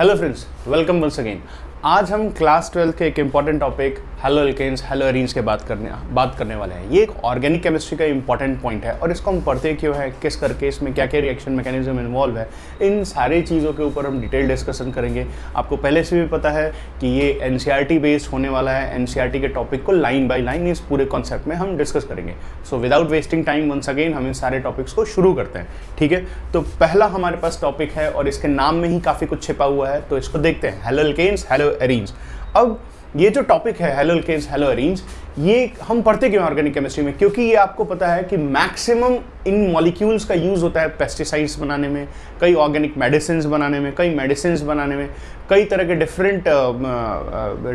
Hello friends, welcome once again. आज हम class 12 के एक important topic haloalkanes haloarenes के बात करने वाले हैं। ये एक ऑर्गेनिक केमिस्ट्री का इंपॉर्टेंट पॉइंट है और इसको हम पढ़ते क्यों है, किस करके, इसमें क्या क्या रिएक्शन मैकेनिज्म इन्वॉल्व है, इन सारी चीज़ों के ऊपर हम डिटेल डिस्कशन करेंगे। आपको पहले से भी पता है कि ये एनसीईआरटी बेस्ड होने वाला है। एनसीईआरटी के टॉपिक को लाइन बाय लाइन इस पूरे कॉन्सेप्ट में हम डिस्कस करेंगे। So without wasting time once again हम इन सारे टॉपिक्स को शुरू करते हैं। ठीक है, तो पहला हमारे पास टॉपिक है और इसके नाम में ही काफ़ी कुछ छिपा हुआ है, तो इसको देखते हैं। Haloalkanes haloarenes. अब ये जो टॉपिक है हेलो एल्केन्स हेलो एरीन्स, ये हम पढ़ते क्यों ऑर्गेनिक केमिस्ट्री में? क्योंकि ये आपको पता है कि मैक्सिमम इन मॉलिक्यूल्स का यूज़ होता है पेस्टिसाइड्स बनाने में, कई ऑर्गेनिक मेडिसिन्स बनाने में, कई मेडिसिन्स बनाने में, कई तरह के डिफरेंट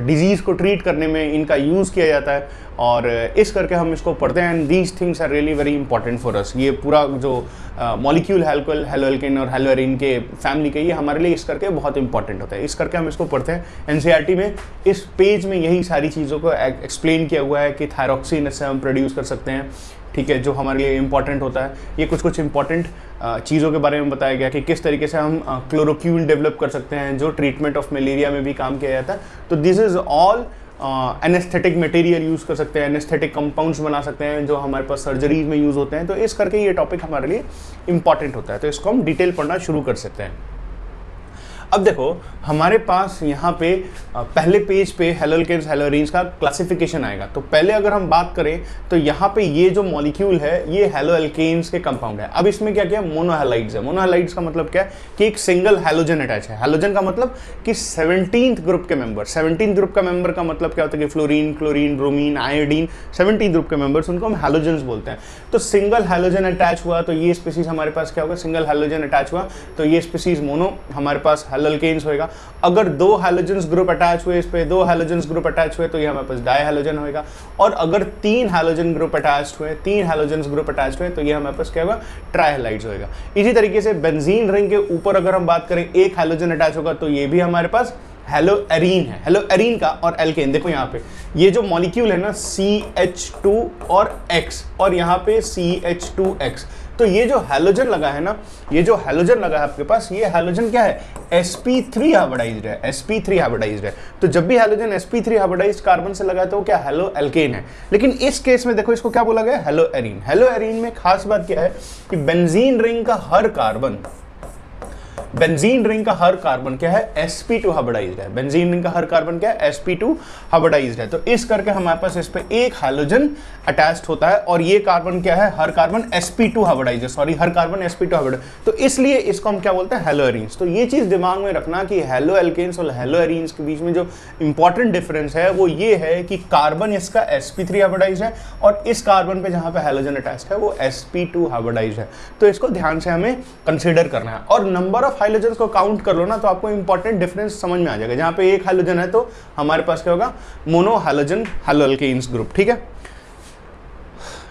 डिजीज़ को ट्रीट करने में इनका यूज़ किया जाता है। और इस करके हम इसको पढ़ते हैं and these things are really very important for us. ये पूरा जो मॉलिक्यूल हेलो एल्केन और हेलो एरीन के फैमिली के, ये हमारे लिए इस करके बहुत इंपॉर्टेंट होता है। इस करके हम इसको पढ़ते हैं। एनसीईआरटी में इस पेज में यही सारी चीज़ों को एक्सप्लेन किया हुआ है कि थायरॉक्सिन इससे हम प्रोड्यूस कर सकते हैं। ठीक है, जो हमारे लिए इंपॉर्टेंट होता है। ये कुछ इंपॉर्टेंट चीज़ों के बारे में बताया गया कि किस तरीके से हम क्लोरोक्विन डेवलप कर सकते हैं, जो ट्रीटमेंट ऑफ मलेरिया में भी काम किया जाता है। तो this is all anaesthetic material use कर सकते हैं, एनेस्थेटिक कंपाउंड्स बना सकते हैं जो हमारे पास सर्जरीज में यूज़ होते हैं। तो इस करके ये टॉपिक हमारे लिए इंपॉर्टेंट होता है, तो इसको हम डिटेल पढ़ना शुरू कर सकते हैं। अब देखो हमारे पास यहाँ पे पहले पेज पे हेलो एल्केन्स हेलो एरीन्स का क्लासिफिकेशन आएगा। तो पहले अगर हम बात करें तो यहाँ पे ये जो मॉलिक्यूल है ये हेलो एल्केन्स के कंपाउंड है। अब इसमें क्या क्या मोनोहैलाइड्स है। मोनोहैलाइड्स का मतलब क्या है कि एक सिंगल हैलोजन अटैच है। हैलोजन का मतलब कि 17th ग्रुप के मेंबर। 17th ग्रुप का मेंबर का मतलब क्या होता है कि fluorine, chlorine, bromine, iodine, 17th group के मेंबर्स, उनको हम हैलोजन्स बोलते हैं। तो सिंगल हैलोजन अटैच हुआ तो ये स्पीसीज हमारे पास क्या होगा, सिंगल हैलोजन अटैच हुआ तो ये स्पीसीज मोनो हमारे पास हेलो एल्केन्स होएगा। अगर दो हैलोजेंस ग्रुप अटैच हुए, इस पे दो हैलोजेंस ग्रुप अटैच हुए तो ये हमारे पास डाई हैलोजन होएगा। और अगर तीन हैलोजन ग्रुप अटैच हुए, तीन हैलोजेंस ग्रुप अटैच हुए तो ये हमारे पास क्या होगा, ट्राई हैलाइड्स होएगा। इसी तरीके से बेंजीन रिंग के ऊपर अगर हम बात करें एक हैलोजन अटैच होगा तो ये भी हमारे पास हेलो एरीन है। हेलो एरीन का और एल्केन, देखो यहाँ पे ये जो मॉलिक्यूल है ना CH2 और X और यहाँ पे CH2X, तो ये जो हैलोजन लगा है ना, ये जो हैलोजन लगा है आपके पास, ये हैलोजन क्या है, sp3 हाइब्रिडाइज्ड है। sp3 हाइब्रिडाइज्ड है। तो जब भी हैलोजन sp3 हाइब्रिडाइज्ड कार्बन से लगा है तो वो क्या, हेलो एल्केन है। लेकिन इस केस में देखो इसको क्या बोला गया, हेलो एरीन। हेलो एरीन में खास बात क्या है कि बेंजीन रिंग का हर कार्बन, बेंजीन रिंग का हर कार्बन क्या है, sp2 हाइब्रिडाइज्ड है। बेंजीन रिंग का हर कार्बन क्या है, sp2 हाइब्रिडाइज्ड है। तो इस करके हमारे पास इस पे एक हैलोजन अटैच्ड होता है और ये कार्बन क्या है, हर कार्बन sp2 हाइब्रिडाइज्ड है। सॉरी, हर कार्बन sp2 हाइब्रिडाइज्ड। तो इसलिए इसको हम क्या बोलते हैं, हेलो एरीन्स। तो ये चीज दिमाग में रखना कि हेलो एल्केन्स और हेलो एरीन्स के बीच में जो इंपॉर्टेंट डिफरेंस है वो ये है कि कार्बन इसका sp3 हाइब्रिडाइज्ड है और इस कार्बन पे जहां पे हैलोजन अटैच्ड है वो sp2 हाइब्रिडाइज्ड है। तो इसको ध्यान से हमें कंसीडर करना है और नंबर ऑफ हाइलोजन्स को काउंट कर लो ना तो आपको इंपॉर्टेंट डिफरेंस समझ में आ जाएगा। जहां पे एक हाइलोजन है तो हमारे पास क्या होगा, mono halogen haloalkanes group. ठीक है,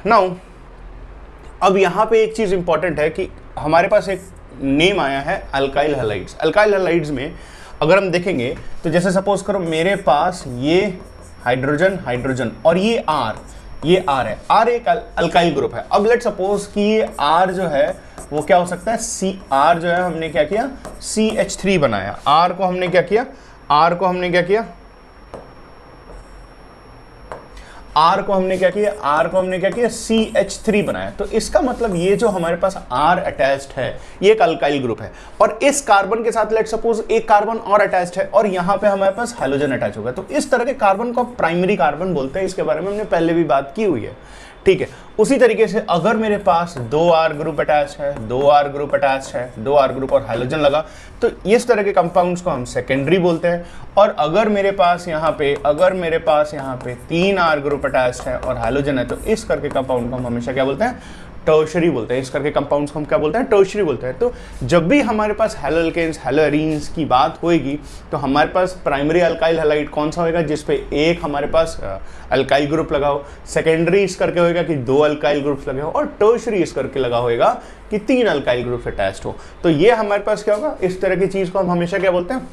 नाउ अब यहां पे एक चीज इंपॉर्टेंट है कि हमारे पास एक नेम आया है अल्काइल हैलाइड्स। अल्काइल हैलाइड्स में अगर हम देखेंगे तो जैसे सपोज करो मेरे पास ये हाइड्रोजन हाइड्रोजन और ये R है। R एक अल्काइल ग्रुप है। अब लेट सपोज कि ये R जो है वो क्या हो सकता है, R जो है हमने क्या किया, CH3 बनाया। R को हमने क्या किया, R को हमने क्या किया CH3 बनाया। तो इसका मतलब ये जो हमारे पास R अटैच्ड है ये एक अल्काइल ग्रुप है और इस कार्बन के साथ लेट सपोज एक कार्बन और अटैच्ड है और यहाँ पे हमारे पास हैलोजन अटैच होगा। तो इस तरह के कार्बन को प्राइमरी कार्बन बोलते हैं। इसके बारे में हमने पहले भी बात की हुई है। ठीक है, उसी तरीके से अगर मेरे पास 2R ग्रुप अटैच है, 2R ग्रुप अटैच है, 2R ग्रुप और हाइलोजन लगा तो इस तरह के कंपाउंड्स को हम सेकेंडरी बोलते हैं। और अगर मेरे पास यहाँ पे 3R ग्रुप अटैच है और हाइलोजन है तो इस करके कंपाउंड को हम हमेशा क्या बोलते हैं, टर्शरी बोलते हैं। इस करके कंपाउंड्स को हम क्या बोलते हैं, टर्शरी बोलते हैं। तो जब भी हमारे पास हेलो एल्केन्स हेलो एरीन्स की बात होएगी तो हमारे पास प्राइमरी अल्काइल हैलाइड कौन सा होएगा, जिसपे एक हमारे पास अल्काइल ग्रुप लगा हो, सेकेंडरी इस करके होएगा कि 2 अल्काइल ग्रुप्स लगे हो और टर्शरी इस करके लगा होएगा कि 3 अल्काइल ग्रुप्स अटैच्ड हो। तो ये हमारे पास क्या होगा, इस तरह की चीज को हम हमेशा क्या बोलते हैं,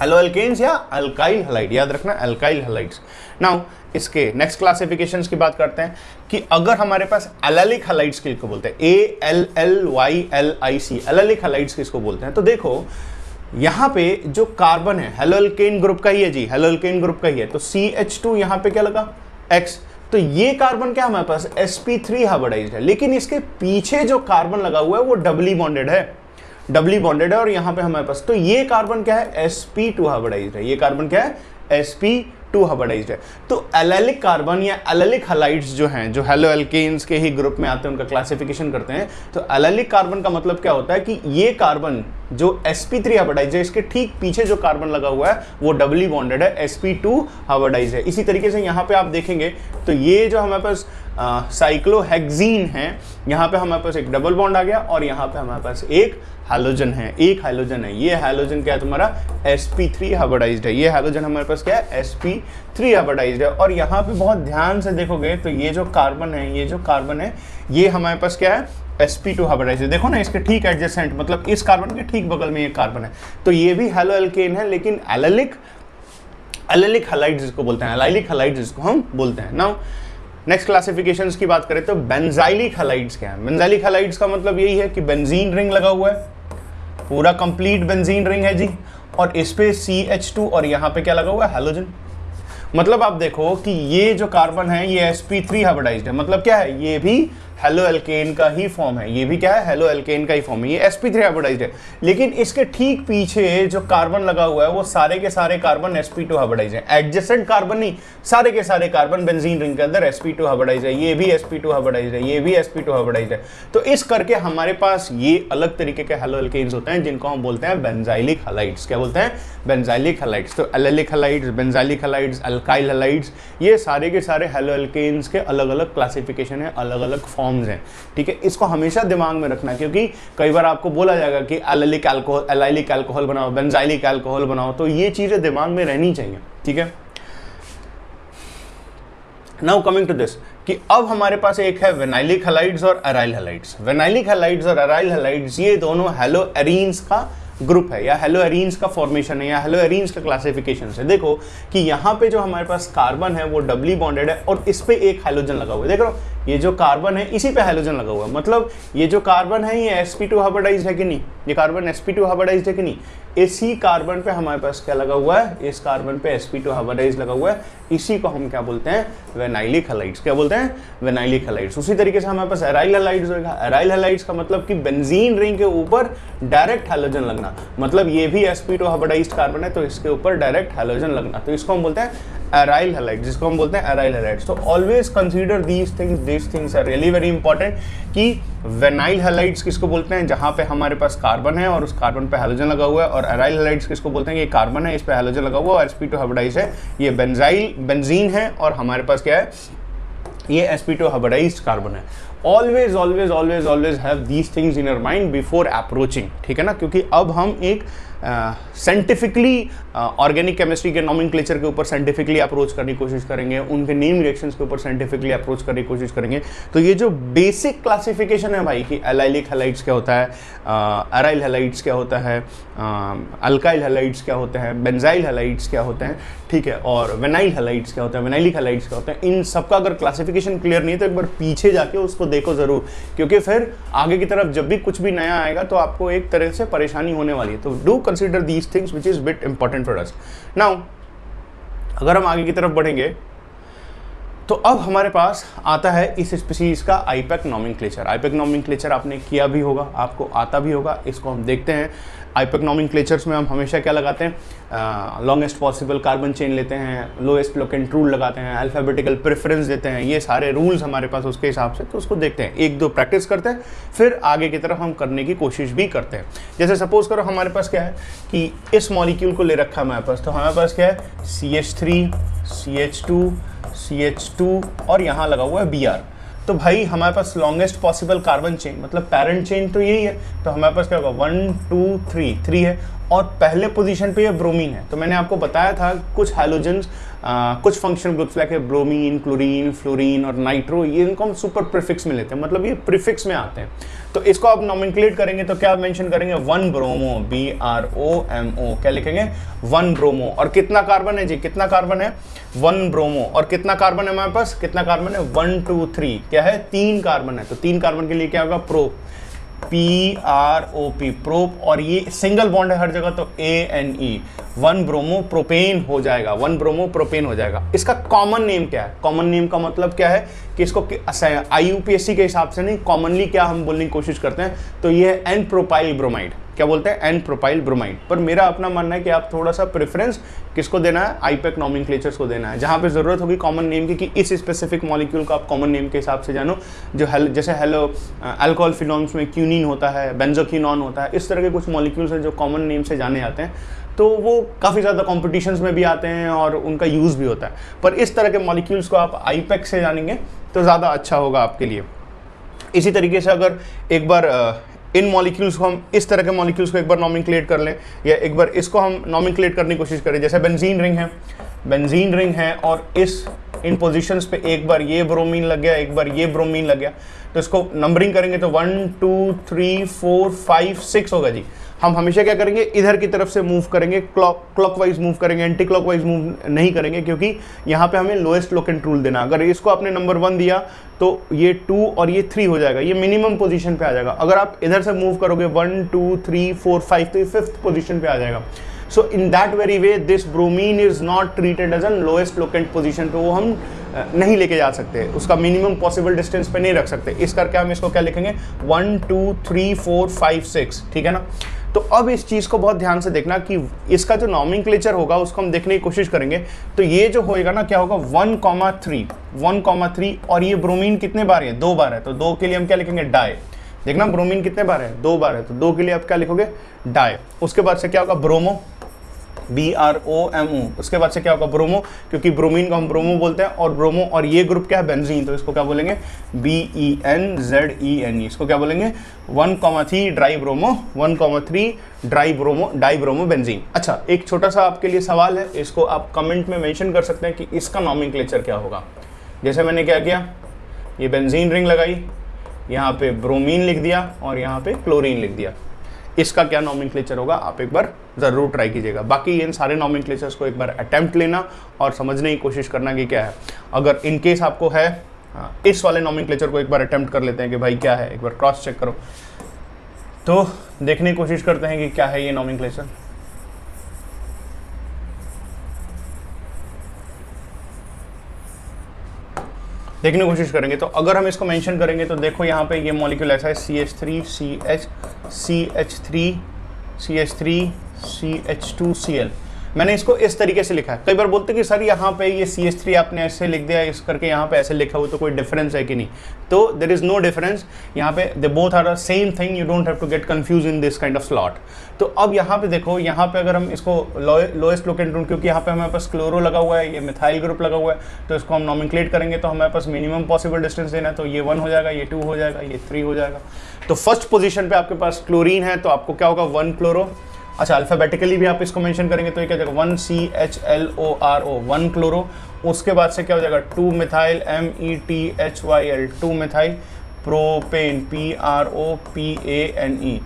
हेलो एल्केन्स या अल्काइल हैलाइड। याद रखना, अल्काइल हैलाइड्स। नाउ इसके नेक्स्ट क्लासिफिकेशंस की बात करते हैं कि अगर हमारे पास एलेलिक हैलाइड्स किसको बोलते हैं, ALLYLIC, एलेलिक हैलाइड्स किसको बोलते हैं। तो देखो यहाँ पे जो कार्बन है हेलोअल्केन ग्रुप का ही है जी, हेलोअल्केन ग्रुप का ही है, तो CH2 यहाँ पे क्या लगा X, तो ये कार्बन क्या हमारे पास sp3 हाइब्रिडाइज्ड है, लेकिन इसके पीछे जो कार्बन लगा हुआ है वो डबली बॉन्डेड है, डबली बॉन्डेड है, और यहाँ पे हमारे पास, तो ये कार्बन क्या है sp2 हाइब्रिडाइज्ड है, ये कार्बन क्या है sp2 हाइब्रिडाइज्ड है। तो एलेलिक कार्बन या एलेलिक हैलाइड्स जो हैं, जो हेलोअल्केन्स के ही ग्रुप में आते हैं, उनका क्लासिफिकेशन करते हैं। तो एलेलिक कार्बन का मतलब क्या होता है कि ये कार्बन जो sp3 हाइब्रिडाइज्ड है, इसके ठीक पीछे जो कार्बन लगा हुआ है वो डबली बॉन्डेड है, sp2 हाइब्रिडाइज्ड है। इसी तरीके से यहाँ पे आप देखेंगे तो ये जो हमारे पास साइक्लोहेक्सीन है, यहाँ पे हमारे पास एक डबल बॉन्ड आ गया और यहाँ पे हमारे पास एक हैलोजन है, एक हैलोजन है। ये हैलोजन क्या है तुम्हारा sp3 हाइब्रिडाइज्ड है, ये हैलोजन हमारे पास क्या है sp3 हाइब्रिडाइज्ड है। और यहाँ पे बहुत ध्यान से देखोगे तो ये जो कार्बन है, ये जो कार्बन है, ये हमारे पास क्या है sp2 हाइब्रिडाइज्ड है। देखो ना इसके ठीक एडजेसेंट, मतलब इस कार्बन के ठीक बगल में ये कार्बन है, तो ये भी हेलोअल्केन है, लेकिन एलेलिक हैलाइड्स जिसको बोलते हैं, एलाइलिक हैलाइड्स जिसको हम बोलते हैं। नाउ नेक्स्ट क्लासिफिकेशंस की बात करें तो बेंजाइलिक हैलाइड्स क्या है। बेंजाइलिक हैलाइड्स का मतलब यही है कि बेंजीन रिंग लगा हुआ है, पूरा कंप्लीट बेंजीन रिंग है जी, और इस पे CH2 और यहाँ पे क्या लगा हुआ है हैलोजन। मतलब आप देखो कि ये जो कार्बन है ये sp3 हाइब्रिडाइज्ड है, मतलब क्या है, ये भी हेलोअल्केन का ही फॉर्म है, ये भी क्या है हेलोअल्केन का ही फॉर्म है, ये sp3 हाइब्रिडाइज्ड है। लेकिन इसके ठीक पीछे जो कार्बन लगा हुआ है वो सारे के सारे कार्बन sp2 हाइब्रिडाइज्ड है, एडजेसेंट कार्बन नहीं, सारे के सारे कार्बन बेंजीन रिंग के अंदर sp2 हाइब्रिडाइज्ड है, ये भी sp2 हाइब्रिडाइज्ड है, ये भी sp2 हाइब्रिडाइज्ड है। तो इस करके हमारे पास ये अलग तरीके के हेलोअल्केन्स होते हैं जिनको हम बोलते हैं बेंजाइलिक हैलाइड्स। क्या बोलते हैं? Benzylic halides. तो allylic halides, benzylic halides, alkyl halides, ये सारे के सारे हेलोअल्केन्स के अलग अलग क्लासिफिकेशन है, अलग अलग फॉर्म्स हैं। ठीक है, इसको हमेशा दिमाग में रखना, क्योंकि कई बार आपको बोला जाएगा कि एलेलिक अल्कोहल, एलाइलिक अल्कोहल बनाओ, बेंजाइलिक अल्कोहल बनाओ, तो ये चीजें दिमाग में रहनी चाहिए। ठीक है, नाउ कमिंग टू दिस कि अब हमारे पास एक है विनाइलिक हैलाइड्स और एराइल हैलाइड्स। विनाइलिक हैलाइड्स और एराइल हैलाइड्स ये दोनों हेलोएरीन्स का ग्रुप है, या हेलोएरीन्स का फॉर्मेशन है, या हेलोएरीन्स का क्लासिफिकेशन है। देखो कि यहाँ पे जो हमारे पास कार्बन है वो डबली बॉन्डेड है और इस पे एक हाइड्रोजन लगा हुआ है। देख रहे हो, ये जो कार्बन है इसी पे हाइड्रोजन लगा हुआ है, मतलब ये जो कार्बन है ये sp2 हाइब्रिडाइज्ड है कि नहीं, ये कार्बन sp2 हाइब्रिडाइज्ड है कि नहीं। इसी कार्बन पे हमारे पास क्या लगा हुआ है, इस कार्बन पे sp2 हाइब्रिडाइज्ड लगा हुआ है, इसी को हम क्या बोलते हैं, विनाइलिक हैलाइड्स। क्या बोलते हैं? Vinylic halides. उसी तरीके से हमारे पास एराइल हैलाइड्स होगा। एराइल हैलाइड्स का मतलब कि बेंजीन रिंग के ऊपर डायरेक्ट हाइड्रोजन लगना, मतलब ये भी sp2 हाइब्रिडाइज्ड कार्बन है तो इसके ऊपर डायरेक्ट हाइड्रोजन लगना, तो इसको हम बोलते हैं एराइल हैलाइड्स, जिसको हम बोलते हैं एराइल हैलाइड्स। तो always consider these things are really very important कि विनाइल हैलाइड्स किसको बोलते हैं, जहां पे हमारे पास कार्बन है और उस कार्बन पे हाइड्रोजन लगा हुआ है, और एराइल हैलाइड्स किसको बोलते हैं, ये कार्बन है, इस पे हाइड्रोजन लगा हुआ है और sp2 हाइब्रिडाइज्ड है, ये बेंजीन है, और हमारे पास क्या है, ये sp2 हाइब्रिडाइज्ड कार्बन है। Always always always always have these things in your mind before approaching. ठीक है ना, क्योंकि अब हम एक साइंटिफिकली ऑर्गेनिक केमिस्ट्री के नॉमेनक्लेचर के ऊपर साइंटिफिकली अप्रोच करने की कोशिश करेंगे, उनके नेम रिएक्शंस के ऊपर साइंटिफिकली अप्रोच करने की कोशिश करेंगे। तो ये जो बेसिक क्लासिफिकेशन है भाई कि एलाइलिक हैलाइड्स क्या होता है, एराइल हैलाइड्स क्या होता है, अल्काइल हैलाइड्स क्या होते हैं, बेंजाइल हैलाइड्स क्या होते हैं, ठीक है, और विनाइल हैलाइड्स क्या होता है, विनाइलिक हैलाइड्स क्या होते हैं, इन सबका अगर क्लासिफिकेशन क्लियर नहीं है तो एक बार पीछे जाके उसको देखो ज़रूर, क्योंकि फिर आगे की तरफ जब भी कुछ भी नया आएगा तो आपको एक तरह से परेशानी होने वाली है। तो do consider these things which is bit important for us. Now अगर हम आगे की तरफ बढ़ेंगे तो अब हमारे पास आता है इस स्पीशीज़ का आईपैक नॉमेनक्लेचर। आईपैक नॉमेनक्लेचर आपने किया भी होगा, आपको आता भी होगा, इसको हम देखते हैं। आईपैक नॉमेनक्लेचर्स में हम हमेशा क्या लगाते हैं, लॉन्गेस्ट पॉसिबल कार्बन चेन लेते हैं, लोएस्ट लोकेंट रूल लगाते हैं, अल्फ़ाबेटिकल प्रेफरेंस देते हैं, ये सारे रूल्स हमारे पास उसके हिसाब से, तो उसको देखते हैं, एक दो प्रैक्टिस करते हैं, फिर आगे की तरफ हम करने की कोशिश भी करते हैं। जैसे सपोज करो हमारे पास क्या है कि इस मॉलिक्यूल को ले रखा है हमारे पास, तो हमारे पास क्या है CH3, CH2, CH2 और यहाँ लगा हुआ है Br। तो भाई हमारे पास लॉन्गेस्ट पॉसिबल कार्बन चेन मतलब पेरेंट चेन तो यही है, तो हमारे पास क्या होगा 1 2 3 है, और पहले पोजीशन पे ये ब्रोमीन है। तो मैंने आपको बताया था कुछ हैलोजेंस, कुछ functional groups like bromine, chlorine, fluorine और नाइट्रो, ये इनको हम सुपर प्रीफिक्स में लेते हैं, मतलब ये प्रीफिक्स में आते हैं। तो इसको आप नॉमेनक्लेट करेंगे तो क्या मेंशन करेंगे, 1 ब्रोमो, BROMO, क्या लिखेंगे 1 ब्रोमो। और कितना कार्बन है जी, कितना कार्बन है 1 ब्रोमो, और कितना कार्बन है हमारे पास, कितना कार्बन है 1 2 3, क्या है 3 कार्बन है, तो 3 कार्बन के लिए क्या होगा PROP प्रोप, और ये सिंगल बॉन्ड है हर जगह तो ANE 1 ब्रोमो प्रोपेन हो जाएगा, 1 ब्रोमो प्रोपेन हो जाएगा। इसका कॉमन नेम क्या है? कॉमन नेम का मतलब क्या है कि इसको IUPAC के हिसाब से नहीं, कॉमनली क्या हम बोलने की कोशिश करते हैं, तो ये है N प्रोपाइल ब्रोमाइड। क्या बोलते हैं? N propyl bromide. पर मेरा अपना मानना है कि आप थोड़ा सा प्रेफरेंस किसको देना है? IUPAC नॉमेनक्लेचर्स को देना है, जहाँ पे ज़रूरत होगी कॉमन नेम की कि इस स्पेसिफिक मॉलिक्यूल को आप कॉमन नेम के हिसाब से जानो। जो जैसे अल्कोहल फिनॉल्स में क्यूनिन होता है, बेंजोक्विनोन होता है, इस तरह के कुछ मॉलिक्यूल्स हैं जो कॉमन नेम से जाने जाते हैं, तो वो काफ़ी ज़्यादा कॉम्पिटिशन्स में भी आते हैं और उनका यूज़ भी होता है। पर इस तरह के मॉलिक्यूल्स को आप IUPAC से जानेंगे तो ज़्यादा अच्छा होगा आपके लिए। इसी तरीके से अगर एक बार इन मॉलिक्यूल्स को हम इस तरह के मॉलिक्यूल्स को एक बार नॉमेनक्लेट कर लें, या एक बार इसको हम नॉमेनक्लेट करने की कोशिश करें, जैसे बेंजीन रिंग है और इन पोजीशंस पे एक बार ये ब्रोमीन लग गया, एक बार ये ब्रोमीन लग गया, तो इसको नंबरिंग करेंगे तो 1 2 3 4 5 6 होगा जी। हम हमेशा क्या करेंगे? इधर की तरफ से मूव करेंगे, क्लॉकवाइज मूव करेंगे, एंटी क्लॉकवाइज मूव नहीं करेंगे, क्योंकि यहाँ पे हमें लोएस्ट लोकेंट रूल देना। अगर इसको आपने नंबर 1 दिया तो ये 2 और ये 3 हो जाएगा, ये मिनिमम पोजीशन पे आ जाएगा। अगर आप इधर से मूव करोगे 1 2 3 4 5 तो ये 5th पोजीशन पे आ जाएगा। So in that very way this bromine is not treated as an lowest locant position पे, वो हम नहीं लेके जा सकते, उसका मिनिमम पॉसिबल डिस्टेंस पे नहीं रख सकते। इस करके हम इसको क्या लिखेंगे? 1 2 3 4 5 6, ठीक है ना। तो अब इस चीज़ को बहुत ध्यान से देखना कि इसका जो नॉमेनक्लेचर होगा उसको हम देखने की कोशिश करेंगे। तो ये जो होएगा ना, क्या होगा? 1,3 और ये ब्रोमीन कितने बार है? 2 बार है, तो 2 के लिए हम क्या लिखेंगे? डाई। देखना ब्रोमीन कितने बार है? 2 बार है, तो 2 के लिए आप क्या लिखोगे? डाई। उसके बाद से क्या होगा? Bromo, BROMO। उसके बाद से क्या होगा? ब्रोमो, क्योंकि ब्रोमीन को हम ब्रोमो बोलते हैं, और ब्रोमो और ये ग्रुप क्या है? बेंजीन, तो इसको क्या बोलेंगे? BENZENE। इसको क्या बोलेंगे? 1,3 dry bromo, 1,3 die bromo benzene. अच्छा, एक छोटा सा आपके लिए सवाल है, इसको आप कमेंट में मेंशन कर सकते हैं कि इसका नॉमेनक्लेचर क्या होगा। जैसे मैंने क्या किया, ये बेंजीन रिंग लगाई, यहाँ पे ब्रोमीन लिख दिया और यहाँ पे क्लोरीन लिख दिया। इसका क्या नॉमेनक्लेचर होगा आप एक बार ज़रूर ट्राई कीजिएगा। बाकी इन सारे नॉमेनक्लेचर्स को एक बार अटेम्प्ट लेना और समझने की कोशिश करना कि क्या है। अगर इन केस आपको है, इस वाले नॉमेनक्लेचर को एक बार अटेम्प्ट कर लेते हैं कि भाई क्या है, एक बार क्रॉस चेक करो, तो देखने की कोशिश करते हैं कि क्या है ये नॉमेनक्लेचर। देखने की कोशिश करेंगे तो अगर हम इसको मेंशन करेंगे तो देखो यहाँ पे ये मॉलिक्यूल ऐसा है, CH3CH2Cl। मैंने इसको इस तरीके से लिखा है। कई बार बोलते हैं कि सर यहाँ पे ये CH3 आपने ऐसे लिख दिया, इस करके यहाँ पे ऐसे लिखा हुआ, तो कोई डिफरेंस है कि नहीं? तो देयर इज नो डिफरेंस यहाँ पे, they both are the same thing, you don't have to get confuse in this kind of slot. तो अब यहाँ पे देखो, यहाँ पे अगर हम इसको लोएस्ट लोकेंट रूल, क्योंकि यहाँ पे हमारे पास क्लोरो लगा हुआ है, ये मिथाइल ग्रुप लगा हुआ है, तो इसको हम नॉमेनक्लेट करेंगे तो हमारे पास मिनिमम पॉसिबल डिस्टेंस देना है, तो ये 1 हो जाएगा, ये 2 हो जाएगा, ये 3 हो जाएगा। तो फर्स्ट पोजीशन पे आपके पास क्लोरीन है, तो आपको क्या होगा? 1 क्लोरो। अच्छा, अल्फाबेटिकली भी आप इसको मेंशन करेंगे तो ये क्या जाएगा? 1 CHLORO, 1 क्लोरो। उसके बाद से क्या हो जाएगा? 2 methyl METHYL, 2 methyl propane, PROPANE,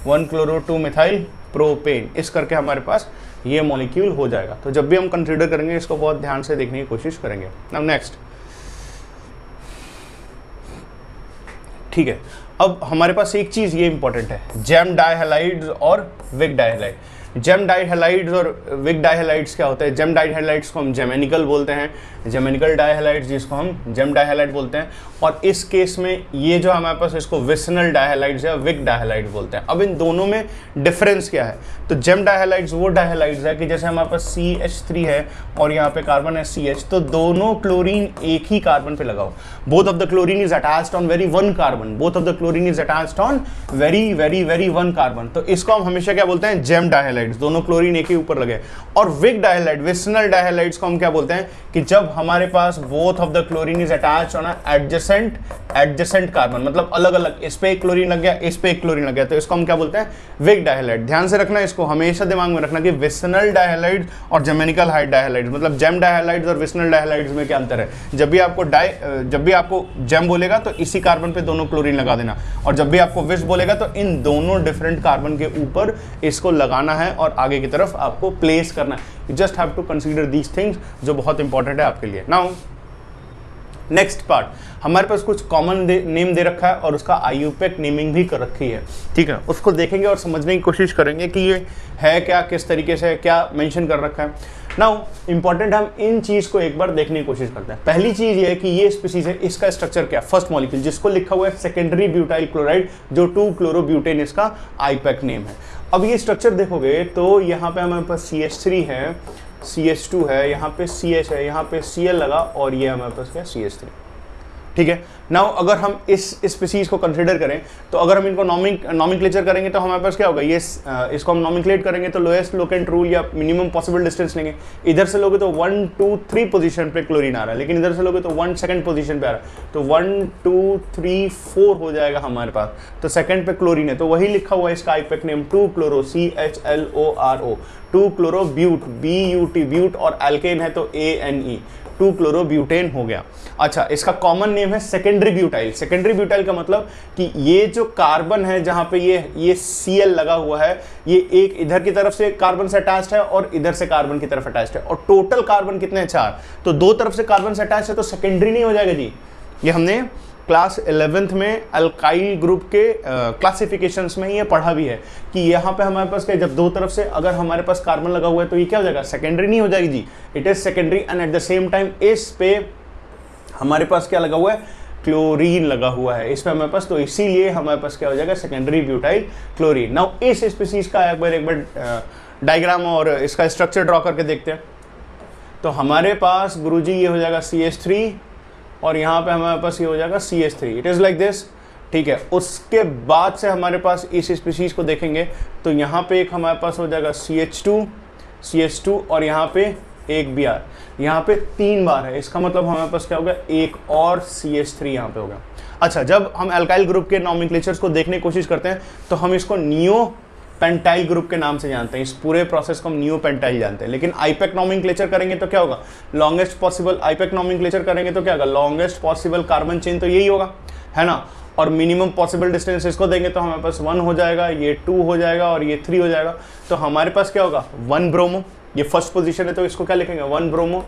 1 chloro 2 methyl propane. इस करके हमारे पास ये मॉलिक्यूल हो जाएगा। तो जब भी हम कंसीडर करेंगे इसको बहुत ध्यान से देखने की कोशिश करेंगे। नाउ नेक्स्ट, ठीक है, अब हमारे पास एक चीज़ ये इंपॉर्टेंट है, जेम डाइहैलाइड्स और विक डाइहैलाइड। जेम डाइहैलाइड्स और विक डाइहैलाइड्स क्या होता है? जेम डाइहैलाइड्स को हम जेमेनिकल बोलते हैं, जेमेनिकल डाइहैलाइड्स जिसको हम जेम डाइहैलाइड बोलते हैं, और इस केस में ये जो हमारे पास इसको विसनल डाइहैलाइड्स या विक डाइहैलाइड बोलते हैं। अब इन दोनों में डिफरेंस क्या है? तो जेम डाइहैलाइड्स वो डाइहैलाइड्स है कि जैसे हमारे पास CH3 है और यहाँ पे कार्बन है CH, तो दोनों क्लोरीन एक ही कार्बन पे लगाओ। Both of the chlorine is attached on very one carbon, both of the chlorine is attached on very very very one carbon, तो इसको हम हमेशा क्या बोलते हैं? जेम डाइहैलाइड्स, दोनों क्लोरीन एक ही ऊपर लगे। और विक डाइहैलाइड, विसनल डाइहैलाइड्स को हम क्या बोलते हैं? कि जब हमारे पास both of the chlorine is attached on adjacent carbon, मतलब अलग अलग, इस पे एक क्लोरीन लग गया, इस पे एक क्लोरीन लग गया, तो इसको हम क्या बोलते हैं? विक डाइहैलाइड। ध्यान से रखना, इसको हमेशा दिमाग में रखना कि विसनल डाइहैलाइड और जेमेनिकल डाइहैलाइड, मतलब जेम डाइहैलाइड्स और विसनल डाइहैलाइड्स में क्या अंतर है? जब भी आपको जेम बोलेगा तो इसी कार्बन पे दोनों क्लोरीन लगा देना, और जब भी आपको विस बोलेगा तो इन दोनों डिफरेंट कार्बन के ऊपर इसको लगाना है और आगे की तरफ आपको प्लेस करना है। You just have to consider these things, जो बहुत इंपॉर्टेंट है आपके लिए। नाउ नेक्स्ट पार्ट, हमारे पास कुछ कॉमन नेम दे रखा है और उसका आईयूपैक नेमिंग भी कर रखी है, ठीक है। उसको देखेंगे और समझने की कोशिश करेंगे कि ये है क्या, किस तरीके से क्या मेंशन कर रखा है। नाउ इंपॉर्टेंट, हम इन चीज़ को एक बार देखने की कोशिश करते हैं। पहली चीज़ ये है कि ये स्पीसीज है, इसका स्ट्रक्चर क्या, फर्स्ट मॉलिक्यूल जिसको लिखा हुआ है सेकेंडरी ब्यूटाइल क्लोराइड, जो 2-क्लोरोब्यूटेन इसका आईपैक नेम है। अब ये स्ट्रक्चर देखोगे तो यहाँ पे हमारे पास CH3 है, CH2 है, यहाँ पे CH है, यहाँ पे Cl लगा और ये हमारे पास क्या CH3, ठीक है। नाउ अगर हम इस स्पीसीज को कंसिडर करें तो अगर हम इनको नॉमेनक्लेचर करेंगे तो हमारे पास क्या होगा, ये इसको हम नॉमेनक्लेट करेंगे तो लोएस्ट लोकेंट रूल या मिनिमम पॉसिबल डिस्टेंस लेंगे। इधर से लोगे तो 1, 2, 3 पोजीशन पे क्लोरीन आ रहा है, लेकिन इधर से लोगे तो 1 सेकंड पोजीशन पे आ रहा है, तो 1, 2, 3, 4 हो जाएगा हमारे पास। तो सेकंड पे क्लोरीन है तो वही लिखा हुआ है इसका आईपैक नेम 2-क्लोरो, CHLORO, 2-क्लोरोब्यूट, BUT ब्यूट, और एल्केन है तो ANE, 2-क्लोरोब्यूटेन हो गया। अच्छा, इसका कॉमन नेम है सेकेंडरी ब्यूटाइल। सेकेंडरी ब्यूटाइल का मतलब कि ये जो कार्बन है जहां पे ये Cl लगा हुआ है, ये एक इधर की तरफ से कार्बन से अटैच्ड है और इधर से कार्बन की तरफ अटैच्ड है, और टोटल कार्बन कितने हैं, 4, तो 2 तरफ से कार्बन से अटैच है तो सेकेंडरी नहीं हो जाएगा जी। ये हमने क्लास 11th में अल्काइल ग्रुप के क्लासिफिकेशंस में ये पढ़ा भी है कि यहाँ पे हमारे पास क्या, जब 2 तरफ से अगर हमारे पास कार्बन लगा हुआ है तो ये क्या हो जाएगा, सेकेंडरी नहीं हो जाएगी जी, it is secondary. And at the same time इस पे हमारे पास क्या लगा हुआ है, क्लोरीन लगा हुआ है इस पे हमारे पास, तो इसीलिए हमारे पास क्या हो जाएगा, सेकेंडरी ब्यूटाइल क्लोरीन। नाउ इस स्पीसीज का एक बार डायग्राम और इसका स्ट्रक्चर ड्रॉ करके देखते हैं। तो हमारे पास गुरुजी ये हो जाएगा CH3 और यहाँ पे हमारे पास ये हो जाएगा CH3, it is like this, ठीक है। उसके बाद से हमारे पास इस स्पीसीज को देखेंगे तो यहाँ पे एक हमारे पास हो जाएगा CH2 और यहाँ पे एक Br, यहाँ पे 3 बार है, इसका मतलब हमारे पास क्या होगा, एक और CH3 यहाँ पे होगा। अच्छा, जब हम अल्काइल ग्रुप के नॉमेनक्लेचर्स को देखने की कोशिश करते हैं तो हम इसको नियो पेंटाइल ग्रुप के नाम से जानते हैं, इस पूरे प्रोसेस को हम नियो पेंटाइल जानते हैं। लेकिन आईपैक नॉमेनक्लेचर करेंगे तो क्या होगा, लॉन्गेस्ट पॉसिबल, आईपैक नॉमेनक्लेचर करेंगे तो क्या होगा, लॉन्गेस्ट पॉसिबल कार्बन चेन, तो यही होगा, है ना। और मिनिमम पॉसिबल डिस्टेंस इसको देंगे तो हमारे पास 1 हो जाएगा, ये 2 हो जाएगा और ये 3 हो जाएगा। तो हमारे पास क्या होगा, 1 ब्रोमो, ये फर्स्ट पोजीशन है तो इसको क्या लिखेंगे, 1 ब्रोमो,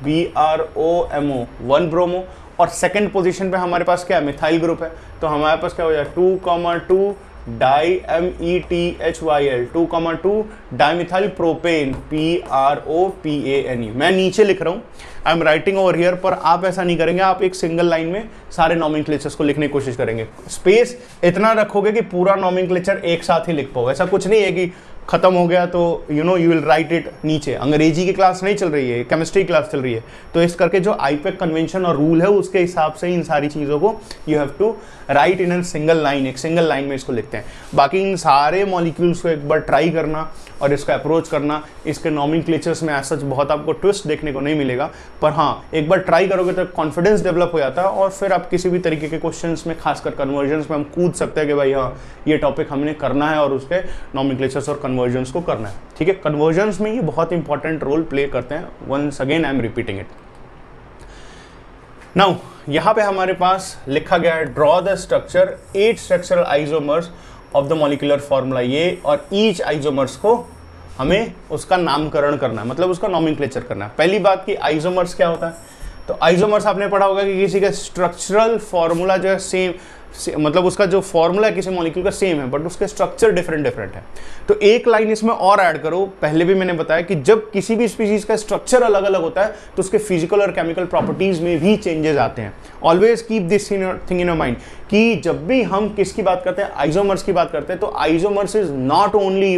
BROMO, 1 ब्रोमो। और सेकंड पोजीशन पे हमारे पास क्या है, मिथाइल ग्रुप है, तो हमारे पास क्या हो जाएगा 2,2 DiMETHYL, 2,2 डाइमिथाइल प्रोपेन, PROPANE। मैं नीचे लिख रहा हूँ, I am writing over here, पर आप ऐसा नहीं करेंगे, आप एक सिंगल लाइन में सारे नॉमेनक्लेचर्स को लिखने की कोशिश करेंगे। स्पेस इतना रखोगे कि पूरा नॉमेनक्लेचर एक साथ ही लिख पाओ, ऐसा कुछ नहीं है कि खत्म हो गया तो यू विल राइट इट नीचे। अंग्रेजी की क्लास नहीं चल रही है, केमिस्ट्री क्लास चल रही है, तो इस करके जो आईपैक कन्वेंशन और रूल है उसके हिसाब से इन सारी चीज़ों को you have to write in single line, एक सिंगल लाइन में इसको लिखते हैं। बाकी इन सारे मॉलिक्यूल्स को एक बार ट्राई करना और इसका अप्रोच करना, इसके नॉमेनक्लेचर्स में ऐसा बहुत आपको ट्विस्ट देखने को नहीं मिलेगा, पर हाँ एक बार ट्राई करोगे तो कॉन्फिडेंस डेवलप हो जाता है और फिर आप किसी भी तरीके के क्वेश्चंस में, खासकर कन्वर्जन्स में हम कूद सकते हैं कि भाई हाँ ये टॉपिक हमने करना है और उसके नॉमेनक्लेचर्स और कन्वर्जन्स को करना है, ठीक है। कन्वर्जन्स में ये बहुत इंपॉर्टेंट रोल प्ले करते हैं, once again I am repeating it. Now यहाँ पे हमारे पास लिखा गया है draw the structure 8 structural isomers of the molecular formula, ये और ईच आइसोमर्स को हमें उसका नामकरण करना है, मतलब उसका नॉमेनक्लेचर करना है। पहली बात कि आइसोमर्स क्या होता है, तो आइसोमर्स आपने पढ़ा होगा कि किसी का स्ट्रक्चरल फॉर्मूला जो है सेम, मतलब उसका जो फॉर्मूला है किसी मॉलिक्यूल का सेम है बट उसके स्ट्रक्चर डिफरेंट है। तो एक लाइन इसमें और ऐड करो, पहले भी मैंने बताया कि जब किसी भी स्पीसीज का स्ट्रक्चर अलग अलग होता है तो उसके फिजिकल और केमिकल प्रॉपर्टीज में भी चेंजेस आते हैं। Always keep this thing in your mind कि जब भी हम किसकी बात करते हैं, आइसोमर्स की बात करते हैं, तो आइसोमर्स इज नॉट ओनली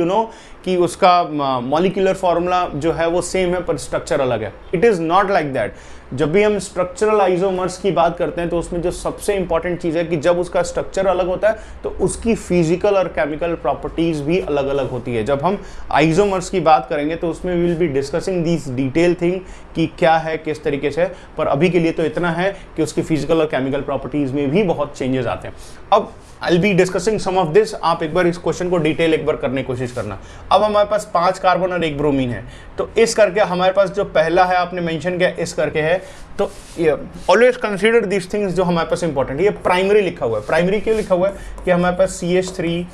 कि उसका मॉलिक्यूलर फॉर्मूला जो है वो सेम है पर स्ट्रक्चर अलग है। It is not like that. जब भी हम स्ट्रक्चरल आइसोमर्स की बात करते हैं तो उसमें जो सबसे इंपॉर्टेंट चीज़ है कि जब उसका स्ट्रक्चर अलग होता है तो उसकी फिजिकल और केमिकल प्रॉपर्टीज भी अलग अलग होती है। जब हम आइसोमर्स की बात करेंगे तो उसमें will be discussing this detail thing कि क्या है, किस तरीके से, पर अभी के लिए तो इतना है कि उसकी फिजिकल और केमिकल प्रॉपर्टीज में भी बहुत चेंजेस आते हैं। अब I'll be discussing some of this, आप एक बार इस क्वेश्चन को डिटेल एक बार करने की कोशिश करना। अब हमारे पास 5 कार्बन और 1 ब्रोमीन है, तो इस करके हमारे पास जो पहला है आपने मेंशन किया इस करके है, तो ये ऑलवेज कंसीडर दिस थिंग्स जो हमारे पास इंपॉर्टेंट है। ये प्राइमरी लिखा हुआ है, प्राइमरी क्यों लिखा हुआ है कि हमारे पास CH3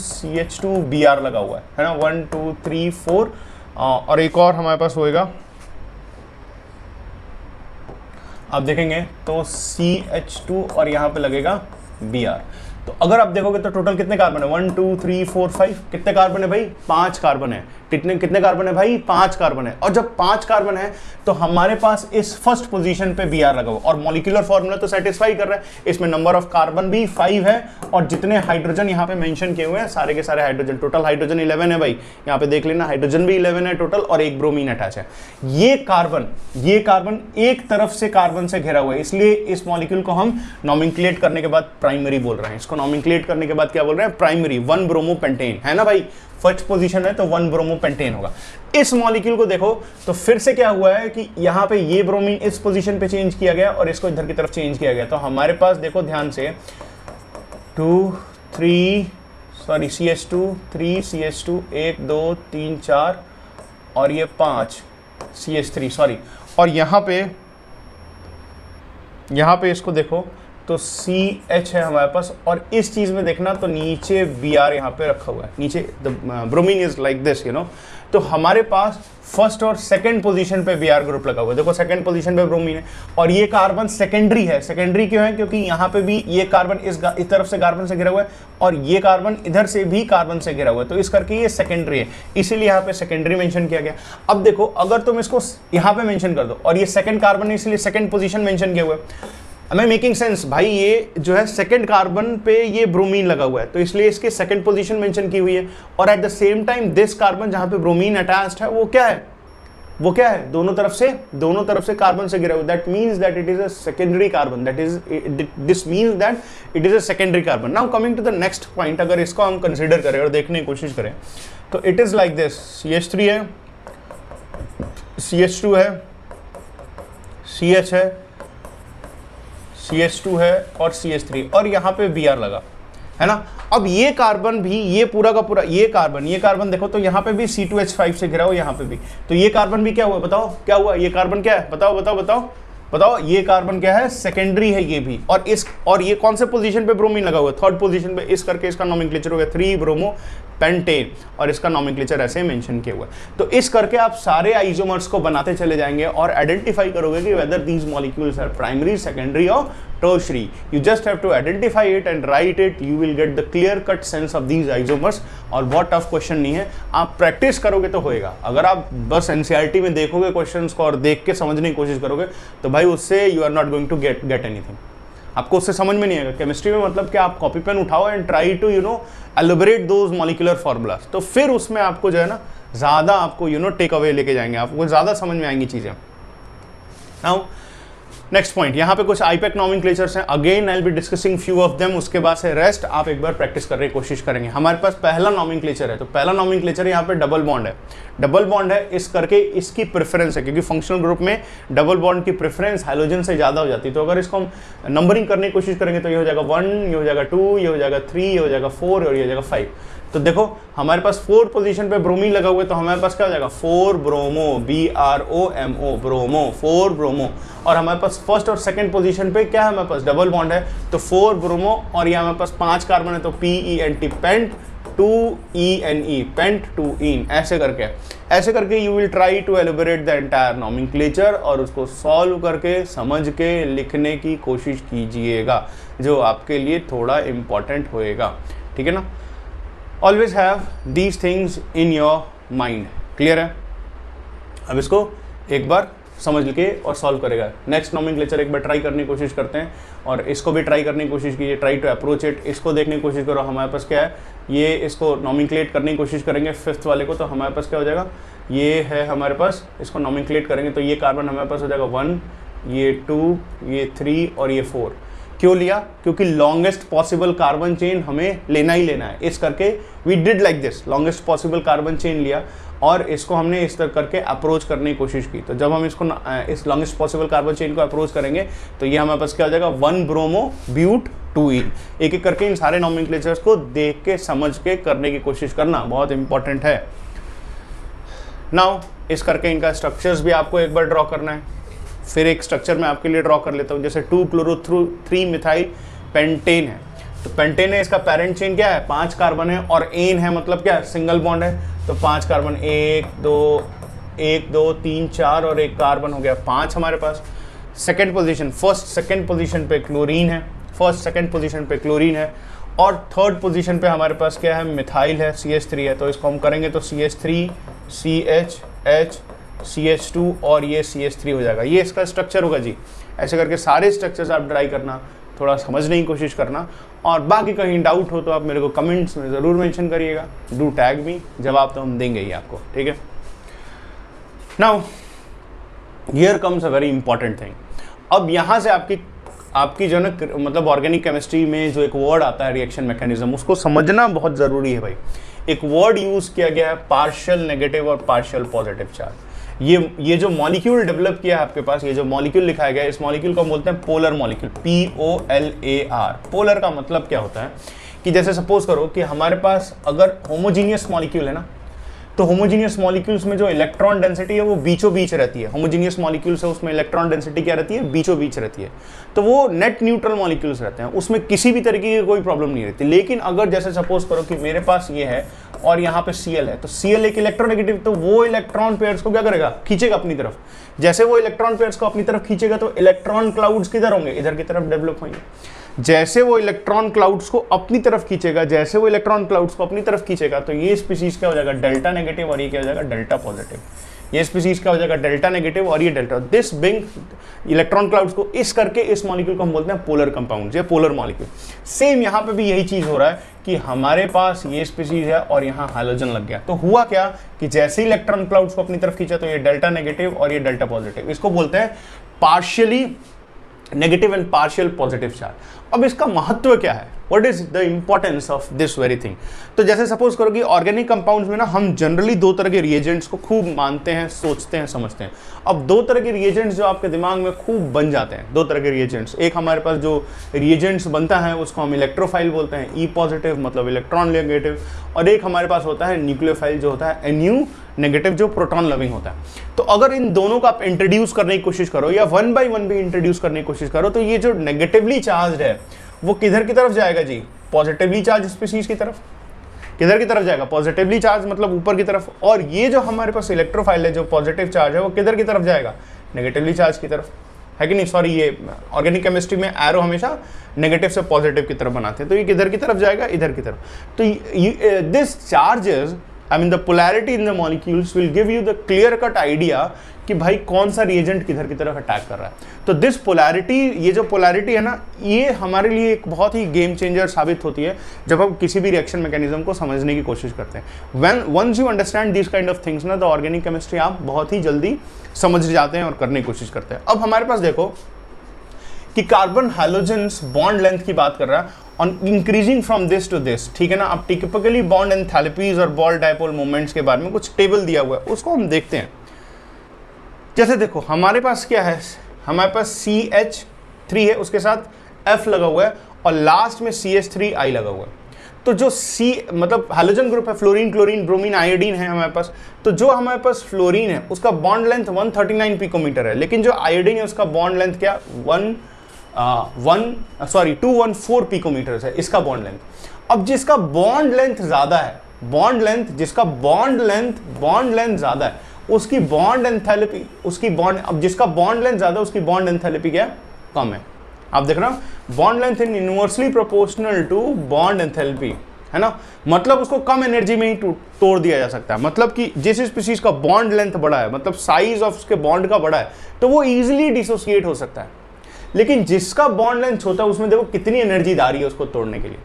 CH2 Br लगा हुआ है ना, 1 2 3 4 और एक और हमारे पास होएगा आप देखेंगे तो CH2 और यहाँ पे लगेगा Br। तो अगर आप देखोगे तो टोटल कितने कार्बन है, 1 2 3 4 5, कितने कार्बन है भाई, 5 कार्बन है। कितने कार्बन है भाई, 5 कार्बन है। और जब 5 कार्बन है तो हमारे पास इस फर्स्ट पोजीशन पे Br लगा हुआ और मॉलिक्यूलर फॉर्मूला तो सेटिस्फाई कर रहा है। इसमें नंबर ऑफ कार्बन भी 5 है और जितने हाइड्रोजन यहाँ पे मेंशन किए हुए हैं सारे के सारे हाइड्रोजन, टोटल हाइड्रोजन 11 है भाई। यहाँ पे देख लेना, हाइड्रोजन भी 11 है टोटल और एक ब्रोमीन अटैच है। ये कार्बन एक तरफ से कार्बन से घिरा हुआ है, इसलिए इस मॉलिक्यूल को हम नॉमेनक्लेट करने के बाद प्राइमरी बोल रहे हैं। इसको नॉमेनक्लेट करने के बाद क्या बोल रहे हैं, प्राइमरी। 1 ब्रोमोपेंटेन है ना भाई, फर्स्ट पोजीशन है तो 1 ब्रोमोपेंटेन होगा। इस मॉलिक्यूल को देखो तो फिर से क्या हुआ है कि यहाँ पे ये ब्रोमीन इस पोजीशन पे चेंज किया गया और इसको इधर की तरफ चेंज किया गया। तो हमारे पास देखो ध्यान से CH2 3 CH2 1 2 3 4 और ये 5 CH3 सॉरी। और यहाँ पे इसको देखो तो CH है हमारे पास और इस चीज में देखना तो नीचे Br यहाँ पे रखा हुआ है, नीचे bromine is like this you know. तो हमारे पास फर्स्ट और सेकंड पोजीशन पे Br ग्रुप लगा हुआ है। देखो सेकंड पोजीशन पे ब्रोमीन है और ये कार्बन सेकेंडरी है। सेकेंडरी क्यों है, क्योंकि यहाँ पे भी ये कार्बन इस तरफ से कार्बन से घिरा हुआ है और ये कार्बन इधर से भी कार्बन से घिरा हुआ है, तो इस करके ये सेकेंडरी है, इसीलिए यहाँ पे सेकेंडरी मेंशन किया गया। अब देखो अगर तुम इसको यहाँ पे मेंशन कर दो और ये सेकंड कार्बन है इसलिए सेकंड पोजीशन मेंशन किया हुआ है। हमें मेकिंग सेंस भाई, ये जो है सेकंड कार्बन पे ये ब्रोमीन लगा हुआ है तो इसलिए इसके सेकंड पोजीशन मेंशन की हुई है। और eight the same time this carbon जहां पे ब्रोमीन अटैच्ड है वो क्या है, दोनों तरफ से कार्बन से घिरा हुआ। That means that it is a secondary carbon, this means that it is a secondary carbon. Now coming to the next point, अगर इसको हम कंसिडर करें और देखने की कोशिश करें तो it is like this, CH3 है, CH2 है, CH है, CH2 है और CH3 और यहाँ पे Br लगा है ना। अब ये कार्बन भी, ये पूरा का पूरा ये कार्बन देखो तो यहाँ पे भी C2H5 से घिरा हो, यहाँ पे भी, तो ये कार्बन भी क्या हुआ, बताओ क्या हुआ, ये कार्बन क्या है, बताओ ये कार्बन क्या है, सेकेंडरी है ये भी। और ये कौन से पोजीशन पे ब्रोमीन लगा हुआ है, थर्ड पोजीशन पे, इस करके इसका नॉमेनक्लेचर हो गया 3 ब्रोमोपेंटेन और इसका नॉमेनक्लेचर ऐसे मेंशन किया हुआ है। तो इस करके आप सारे आइसोमर्स को बनाते चले जाएंगे और आइडेंटिफाई करोगे कि whether these molecules are primary, secondary और tertiary. You just have to identify it and write it. You will get the clear cut sense of these isomers. और बहुत टफ क्वेश्चन नहीं है, आप प्रैक्टिस करोगे तो होएगा। अगर आप बस NCERT में देखोगे क्वेश्चंस को और देख के समझने की कोशिश करोगे तो भाई उससे you are not going to get anything, आपको उससे समझ में नहीं आएगा। केमिस्ट्री में मतलब कि आप कॉपी पेन उठाओ and try to elaborate those molecular formulas, तो फिर उसमें आपको जो है ना ज़्यादा आपको टेक अवे लेके जाएंगे, आपको ज़्यादा समझ में आएंगी चीज़ें। नाउ नेक्स्ट पॉइंट, यहाँ पे कुछ आईपैक नॉमेनक्लेचर्स हैं, again I will be discussing few of them, उसके बाद से रेस्ट आप एक बार प्रैक्टिस करने की कोशिश करेंगे। हमारे पास पहला नॉमेनक्लेचर है, तो पहला नॉमेनक्लेचर यहाँ पे डबल बॉन्ड है, इस करके इसकी प्रेफरेंस है, क्योंकि फंक्शनल ग्रुप में डबल बॉन्ड की प्रेफरेंस हाइड्रोजन से ज़्यादा हो जाती है। तो अगर इसको हम नंबरिंग करने की कोशिश करेंगे तो ये हो जाएगा 1, ये हो जाएगा 2, ये हो जाएगा 3, ये हो जाएगा 4 और ये हो जाएगा 5। तो देखो हमारे पास 4th पोजीशन पे ब्रोमीन लगा हुआ है, तो हमारे पास क्या हो जाएगा 4 ब्रोमो, BROMO, ब्रोमो, 4 ब्रोमो। और हमारे पास फर्स्ट और सेकंड पोजीशन पे क्या है, हमारे पास डबल बॉन्ड है, तो 4 ब्रोमो और ये हमारे पास 5 कार्बन है, तो PENT, paint 2ENE, paint 2ene। ऐसे करके you will try to elaborate the entire nomenclature और उसको सॉल्व करके समझ के लिखने की कोशिश कीजिएगा, जो आपके लिए थोड़ा इंपॉर्टेंट होएगा, ठीक है ना। Always have these things in your mind, clear है। अब इसको एक बार समझ के और सॉल्व करेगा। नेक्स्ट नॉमेनक्लेचर एक बार ट्राई करने की कोशिश करते हैं और इसको भी ट्राई करने की कोशिश कीजिए, ट्राई टू अप्रोच इट। इसको देखने की कोशिश करो, हमारे पास क्या है, ये इसको नॉमेनक्लेट करने की कोशिश करेंगे 5th वाले को, तो हमारे पास क्या हो जाएगा, ये है हमारे पास, इसको नॉमेनक्लेट करेंगे तो ये कार्बन हमारे पास हो जाएगा 1, ये 2, ये 3 और ये 4। क्यों लिया, क्योंकि लॉन्गेस्ट पॉसिबल कार्बन चेन हमें लेना ही लेना है, इस करके we did like this, longest possible carbon chain लिया और इसको हमने इस तरह करके अप्रोच करने की कोशिश की। तो जब हम इसको इस लॉन्गेस्ट पॉसिबल कार्बन चेन को अप्रोच करेंगे तो ये हमारे पास क्या हो जाएगा 1 ब्रोमो ब्यूट 2ene। एक एक करके इन सारे नॉमेनक्लेचर्स को देख के समझ के करने की कोशिश करना बहुत इंपॉर्टेंट है। नाउ इस करके इनका स्ट्रक्चर्स भी आपको एक बार ड्रॉ करना है। फिर एक स्ट्रक्चर मैं आपके लिए ड्रॉ कर लेता हूँ, जैसे 2-chloro-3 मिथाइल पेंटेन है, तो पेंटेन है, इसका पेरेंट चेन क्या है, 5 कार्बन है और एन है मतलब क्या है, सिंगल बॉन्ड है, तो 5 कार्बन, 1 2 3 4 और एक कार्बन हो गया 5 हमारे पास। Second position, first second position पे क्लोरीन है, फर्स्ट सेकेंड पोजीशन पे क्लोरीन है, और थर्ड पोजीशन पे हमारे पास क्या है, मिथाइल है, CH3 है। तो इसको हम करेंगे तो CH3 CH CH2 और ये CH3 हो जाएगा। ये इसका स्ट्रक्चर होगा जी। ऐसे करके सारे स्ट्रक्चर्स आप ट्राई करना, थोड़ा समझने की कोशिश करना, और बाकी कहीं डाउट हो तो आप मेरे को कमेंट्स में ज़रूर मेंशन करिएगा। डू टैग मी, जवाब तो हम देंगे ही आपको, ठीक है। Now here comes a very important thing. अब यहाँ से आपकी जो ना मतलब ऑर्गेनिक केमिस्ट्री में जो एक वर्ड आता है रिएक्शन मैकेनिज्म, उसको समझना बहुत ज़रूरी है भाई। एक वर्ड यूज़ किया गया है पार्शियल नेगेटिव और पार्शियल पॉजिटिव चार्ज। ये जो मॉलिक्यूल डेवलप किया है आपके पास, ये जो मॉलिक्यूल लिखाया गया है, इस मॉलिक्यूल को हम बोलते हैं पोलर मॉलिक्यूल, POLAR। पोलर का मतलब क्या होता है कि जैसे सपोज करो कि हमारे पास अगर होमोजीनियस मॉलिक्यूल है ना, तो होमोजीनियस मॉलिक्यूल्स में जो इलेक्ट्रॉन डेंसिटी है वो बीचों बीच रहती है। होमोजीनियस मॉलिक्यूल्स है उसमें इलेक्ट्रॉन डेंसिटी क्या रहती है, बीचों बीच रहती है। तो वो नेट न्यूट्रल मॉलिक्यूल्स रहते हैं, उसमें किसी भी तरीके की कोई प्रॉब्लम नहीं रहती। लेकिन अगर जैसे सपोज करो कि मेरे पास ये है और यहाँ पे Cl है, तो Cl एक इलेक्ट्रोनेगेटिव, तो वो इलेक्ट्रॉन पेयर्स को क्या करेगा, खींचेगा अपनी तरफ। जैसे वो इलेक्ट्रॉन पेयर्स को अपनी तरफ खींचेगा तो इलेक्ट्रॉन क्लाउड्स किधर होंगे, इधर की तरफ डेवलप होंगे। जैसे वो इलेक्ट्रॉन क्लाउड्स को अपनी तरफ खींचेगा, जैसे वो इलेक्ट्रॉन क्लाउड्स को अपनी तरफ खींचेगा, तो ये स्पीशीज क्या हो जाएगा, डेल्टा नेगेटिव, और ये क्या हो जाएगा, डेल्टा पॉजिटिव। ये स्पीशीज क्या हो जाएगा, डेल्टा नेगेटिव, और ये delta. This being electron clouds को इस करके इस मॉलिक्यूल को हम बोलते हैं पोलर कंपाउंड या पोलर मॉलिक्यूल। सेम यहाँ पे भी यही चीज हो रहा है कि हमारे पास ये स्पीशीज है और यहाँ हाइड्रोजन लग गया। तो हुआ क्या कि जैसे इलेक्ट्रॉन क्लाउड्स को अपनी तरफ खींचा तो ये डेल्टा नेगेटिव और ये डेल्टा पॉजिटिव। इसको बोलते हैं partially negative and partial positive charge. अब इसका महत्व क्या है, what is the importance of this very thing. तो जैसे सपोज करो कि ऑर्गेनिक कंपाउंड्स में ना हम जनरली दो तरह के रिएजेंट्स को खूब मानते हैं, सोचते हैं, समझते हैं। अब दो तरह के रिएजेंट्स जो आपके दिमाग में खूब बन जाते हैं, दो तरह के रिएजेंट्स। एक हमारे पास जो रिएजेंट्स बनता है उसको हम इलेक्ट्रोफाइल बोलते हैं, ई पॉजिटिव मतलब इलेक्ट्रॉन नेगेटिव, और एक हमारे पास होता है न्यूक्लियोफाइल जो होता है NU नेगेटिव जो प्रोटॉन लविंग होता है। तो अगर इन दोनों को आप इंट्रोड्यूस करने की कोशिश करो या वन बाय वन भी इंट्रोड्यूस करने की कोशिश करो, तो ये जो नेगेटिवली चार्ज है वो किधर की तरफ जाएगा जी, पॉजिटिवली चार्ज स्पीशीज की तरफ। किधर की तरफ जाएगा, पॉजिटिवली चार्ज मतलब ऊपर की तरफ। और ये जो हमारे पास इलेक्ट्रोफाइल है जो पॉजिटिव चार्ज है वो किधर की तरफ जाएगा, नेगेटिवली चार्ज की तरफ, है कि नहीं। सॉरी, ये ऑर्गेनिक केमिस्ट्री में एरो हमेशा नेगेटिव से पॉजिटिव की तरफ बनाते हैं, तो ये किधर की तरफ जाएगा, इधर की तरफ। तो this charges, I mean the polarity in the molecules will give you the clear cut idea कि भाई कौन सा रिएजेंट किधर की तरफ अटैक कर रहा है। तो दिस पोलैरिटी, ये जो पोलैरिटी है ना, ये हमारे लिए एक बहुत ही गेम चेंजर साबित होती है जब हम किसी भी रिएक्शन मैकेनिज्म को समझने की कोशिश करते हैं। Once you understand this kind of things ना, तो ऑर्गेनिक केमिस्ट्री आप बहुत ही जल्दी समझ जाते हैं और करने की कोशिश करते हैं। अब हमारे पास देखो कि कार्बन हाइड्रोजन्स बॉन्ड लेंथ की बात कर रहा है on increasing from this to this, ठीक है ना। अब टिपिकली बॉन्ड एंथैल्पीज और बॉल डाइपोल मोमेंट्स के बारे में कुछ टेबल दिया हुआ है, उसको हम देखते हैं। जैसे देखो हमारे पास क्या है, हमारे पास CH3 है, उसके साथ F लगा हुआ है और लास्ट में CH3I लगा हुआ है। तो जो C मतलब हाइड्रोजन ग्रुप है, फ्लोरीन, क्लोरीन, ब्रोमीन, आयोडीन है हमारे पास। तो जो हमारे पास फ्लोरीन है उसका बॉन्ड लेंथ 139 पिकोमीटर है, लेकिन जो आयोडीन है उसका बॉन्ड लेंथ क्या 214 पिकोमीटर है इसका बॉन्ड लेंथ। अब जिसका बॉन्ड लेंथ ज्यादा है, जिसका बॉन्ड लेंथ ज्यादा है उसकी बॉन्ड एंथैल्पी, अब जिसका बॉन्ड लेंथ ज्यादा है उसकी बॉन्ड एंथैल्पी क्या कम है। आप देख रहे हो, bond length in inversely proportional to bond enthalpy, है ना। मतलब उसको कम एनर्जी में ही तोड़ दिया जा सकता है। मतलब कि जिस स्पीशीज का बॉन्ड लेंथ बड़ा है, मतलब साइज ऑफ उसके बॉन्ड का बड़ा है, तो वो इजीली डिसोसिएट हो सकता है। लेकिन जिसका बॉन्ड लेंथ छोटा है उसमें देखो कितनी एनर्जी जा रही है उसको तोड़ने के लिए।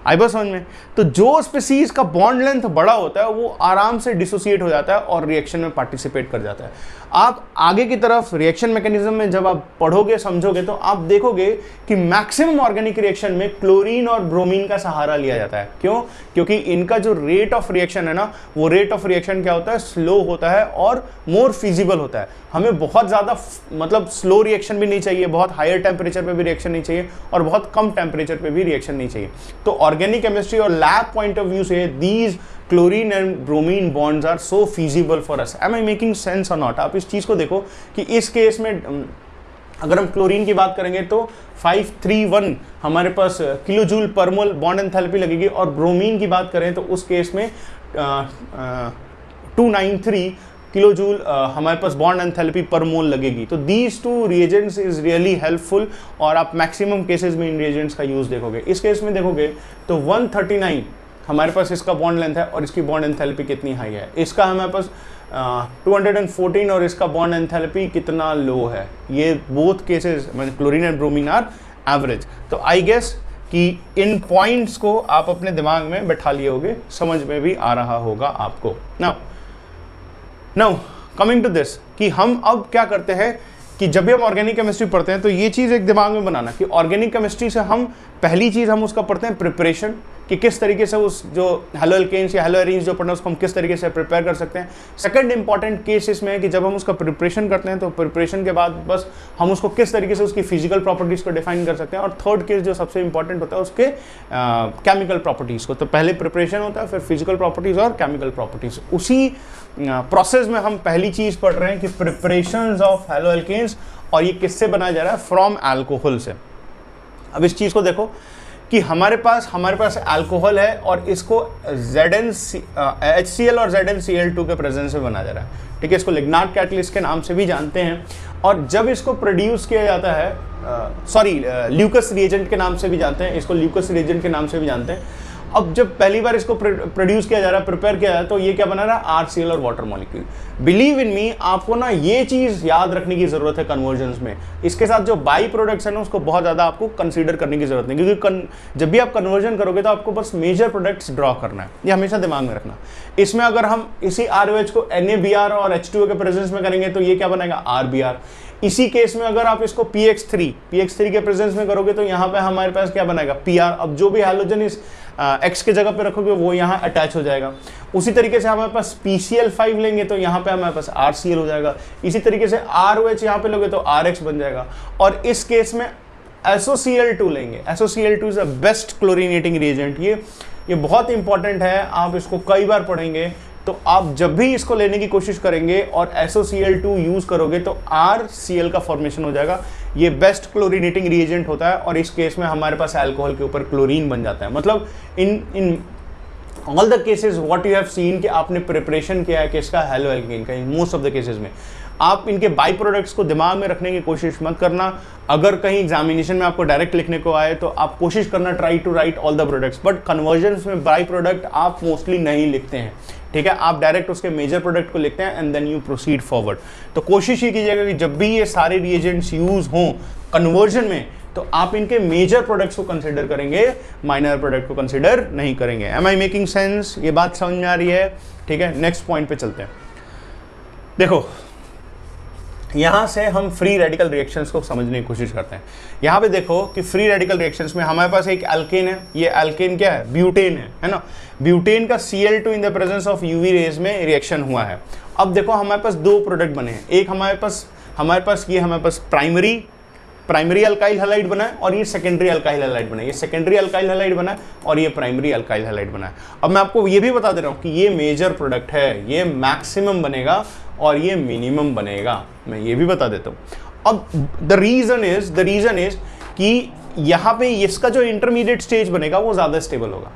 आई बस समझ में। तो जो स्पीसीज का बॉन्ड लेंथ बड़ा होता है वो आराम से डिसोसिएट हो जाता है और रिएक्शन में पार्टिसिपेट कर जाता है। आप आगे की तरफ रिएक्शन मैकेनिज्म में जब आप पढ़ोगे, समझोगे, तो आप देखोगे कि मैक्सिमम ऑर्गेनिक रिएक्शन में क्लोरीन और ब्रोमीन का सहारा लिया जाता है। क्यों? क्योंकि इनका जो रेट ऑफ रिएक्शन है ना, वो रेट ऑफ रिएक्शन क्या होता है, स्लो होता है और मोर फिजिबल होता है। हमें बहुत ज़्यादा मतलब स्लो रिएक्शन भी नहीं चाहिए, बहुत हायर टेम्परेचर पे भी रिएक्शन नहीं चाहिए और बहुत कम टेम्परेचर पे भी रिएक्शन नहीं चाहिए। तो ऑर्गेनिक केमिस्ट्री और लैब पॉइंट ऑफ व्यू से these chlorine and bromine bonds are so feasible for us. Am I making sense और नॉट? आप इस चीज़ को देखो कि इस केस में अगर हम क्लोरीन की बात करेंगे तो 531 हमारे पास किलो जूल पर मोल बॉन्ड एंथैल्पी लगेगी, और ब्रोमीन की बात करें तो उस केस में 293 किलो जूल हमारे पास बॉन्ड एंथैल्पी पर मोल लगेगी। तो these two reagents is really helpful और आप मैक्सिमम केसेस में इन रिएजेंट्स का यूज देखोगे। इस केस में देखोगे तो 139 हमारे पास इसका बॉन्ड लेंथ है और इसकी बॉन्ड एंथैल्पी कितनी हाई है, इसका हमारे पास 214 और इसका बॉन्ड एंथैल्पी कितना लो है। ये बोथ केसेस मतलब chlorine and bromine are average. तो आई गेस कि इन पॉइंट्स को आप अपने दिमाग में बैठा लिए होगे, समझ में भी आ रहा होगा आपको। नाउ कमिंग टू दिस कि हम अब क्या करते हैं कि जब भी हम ऑर्गेनिक केमिस्ट्री पढ़ते हैं तो ये चीज़ एक दिमाग में बनाना कि ऑर्गेनिक केमिस्ट्री से हम पहली चीज़ हम उसका पढ़ते हैं प्रिपरेशन, कि किस तरीके से उस जो हेलो एल्केन्स या हेलो एरीन्स जो पढ़ना है उसको हम किस तरीके से प्रिपेयर कर सकते हैं। सेकंड इंपॉर्टेंट केस इसमें है कि जब हम उसका प्रिपरेशन करते हैं तो प्रिपरेशन के बाद बस हम उसको किस तरीके से उसकी फिजिकल प्रॉपर्टीज़ को डिफाइन कर सकते हैं। और थर्ड केस जो सबसे इंपॉर्टेंट होता है उसके केमिकल प्रॉपर्टीज़ को। तो पहले प्रिपरेशन होता है, फिर फिजिकल प्रॉपर्टीज़ और केमिकल प्रॉपर्टीज़। उसी प्रोसेस में हम पहली चीज़ पढ़ रहे हैं कि प्रिपरेशंस ऑफ हेलो एल्केन्स, और ये किससे बनाया जा रहा है, फ्रॉम अल्कोहल से। अब इस चीज़ को देखो कि हमारे पास अल्कोहल है और इसको HCl और ZnCl2 के प्रेजेंस में बनाया जा रहा है। ठीक है, इसको लिग्नार्ड कैटलिस्ट के नाम से भी जानते हैं। और जब इसको प्रोड्यूस किया जाता है ल्यूकस रिएजेंट के नाम से भी जानते हैं, इसको ल्यूकस रिएजेंट के नाम से भी जानते हैं। अब जब पहली बार इसको प्रोड्यूस किया जा रहा है, प्रिपेयर किया जा रहा है, तो ये क्या बना रहा है, RCl और वाटर मॉलिक्यूल। बिलीव इन मी, आपको ना ये चीज़ याद रखने की ज़रूरत है कन्वर्जन्स में। इसके साथ जो बाई प्रोडक्ट्स है ना उसको बहुत ज़्यादा आपको कंसीडर करने की ज़रूरत नहीं, क्योंकि जब भी आप कन्वर्जन करोगे तो आपको बस मेजर प्रोडक्ट्स ड्रॉ करना है, ये हमेशा दिमाग में रखना। इसमें अगर हम इसी ROH को NaBr और H2O के प्रेजेंस में करेंगे तो ये क्या बनेगा, RBr। इसी केस में अगर आप इसको PX3 के प्रेजेंस में करोगे तो यहाँ पे हमारे पास क्या बनेगा, PR। अब जो भी हैलोजन इस X के जगह पे रखोगे वो यहाँ अटैच हो जाएगा। उसी तरीके से हमारे पास PCl5 लेंगे तो यहाँ पे हमारे पास RCl हो जाएगा। इसी तरीके से ROH यहाँ पे लोगे तो RH बन जाएगा। और इस केस में SOCl2 लेंगे, SOCl2 is the best chlorinating reagent. ये बहुत इंपॉर्टेंट है, आप इसको कई बार पढ़ेंगे। तो आप जब भी इसको लेने की कोशिश करेंगे और SOCl2 यूज करोगे तो RCl का फॉर्मेशन हो जाएगा। ये बेस्ट क्लोरीनेटिंग रिएजेंट होता है और इस केस में हमारे पास अल्कोहल के ऊपर क्लोरीन बन जाता है। मतलब in all the cases what you have seen कि आपने प्रिपरेशन किया है किसका, हेलो एल्केन का। In most of the cases में आप इनके बाई प्रोडक्ट्स को दिमाग में रखने की कोशिश मत करना। अगर कहीं एग्जामिनेशन में आपको डायरेक्ट लिखने को आए तो आप कोशिश करना try to write all the products, but conversions में बाई प्रोडक्ट आप मोस्टली नहीं लिखते हैं। ठीक है, आप डायरेक्ट उसके मेजर प्रोडक्ट को लिखते हैं and then you proceed forward. तो कोशिश ही कीजिएगा कि जब भी ये सारे रिएजेंट्स यूज हों कन्वर्जन में तो आप इनके मेजर प्रोडक्ट्स को कंसीडर करेंगे, माइनर प्रोडक्ट को कंसीडर नहीं करेंगे। Am I making sense? ये बात समझ में आ रही है? ठीक है, नेक्स्ट पॉइंट पे चलते हैं। देखो यहाँ से हम फ्री रेडिकल रिएक्शंस को समझने की कोशिश करते हैं। यहाँ पे देखो कि फ्री रेडिकल रिएक्शंस में हमारे पास एक अल्केन है। ये अल्केन क्या है, ब्यूटेन है ना। ब्यूटेन का Cl2 in the presence of UV rays में रिएक्शन हुआ है। अब देखो हमारे पास दो प्रोडक्ट बने हैं। एक हमारे पास प्राइमरी अल्काइल हैलाइड बना है और ये सेकेंडरी अल्काइल हैलाइड बना है। ये सेकेंडरी अल्काइल हैलाइड बना है और ये प्राइमरी अल्काइल हैलाइड बना है। अब मैं आपको ये भी बता दे रहा हूँ कि ये मेजर प्रोडक्ट है, ये मैक्सिमम और ये मिनिमम बनेगा, मैं ये भी बता देता हूँ। अब द रीजन इज कि यहाँ पे इसका जो इंटरमीडिएट स्टेज बनेगा वो ज़्यादा स्टेबल होगा।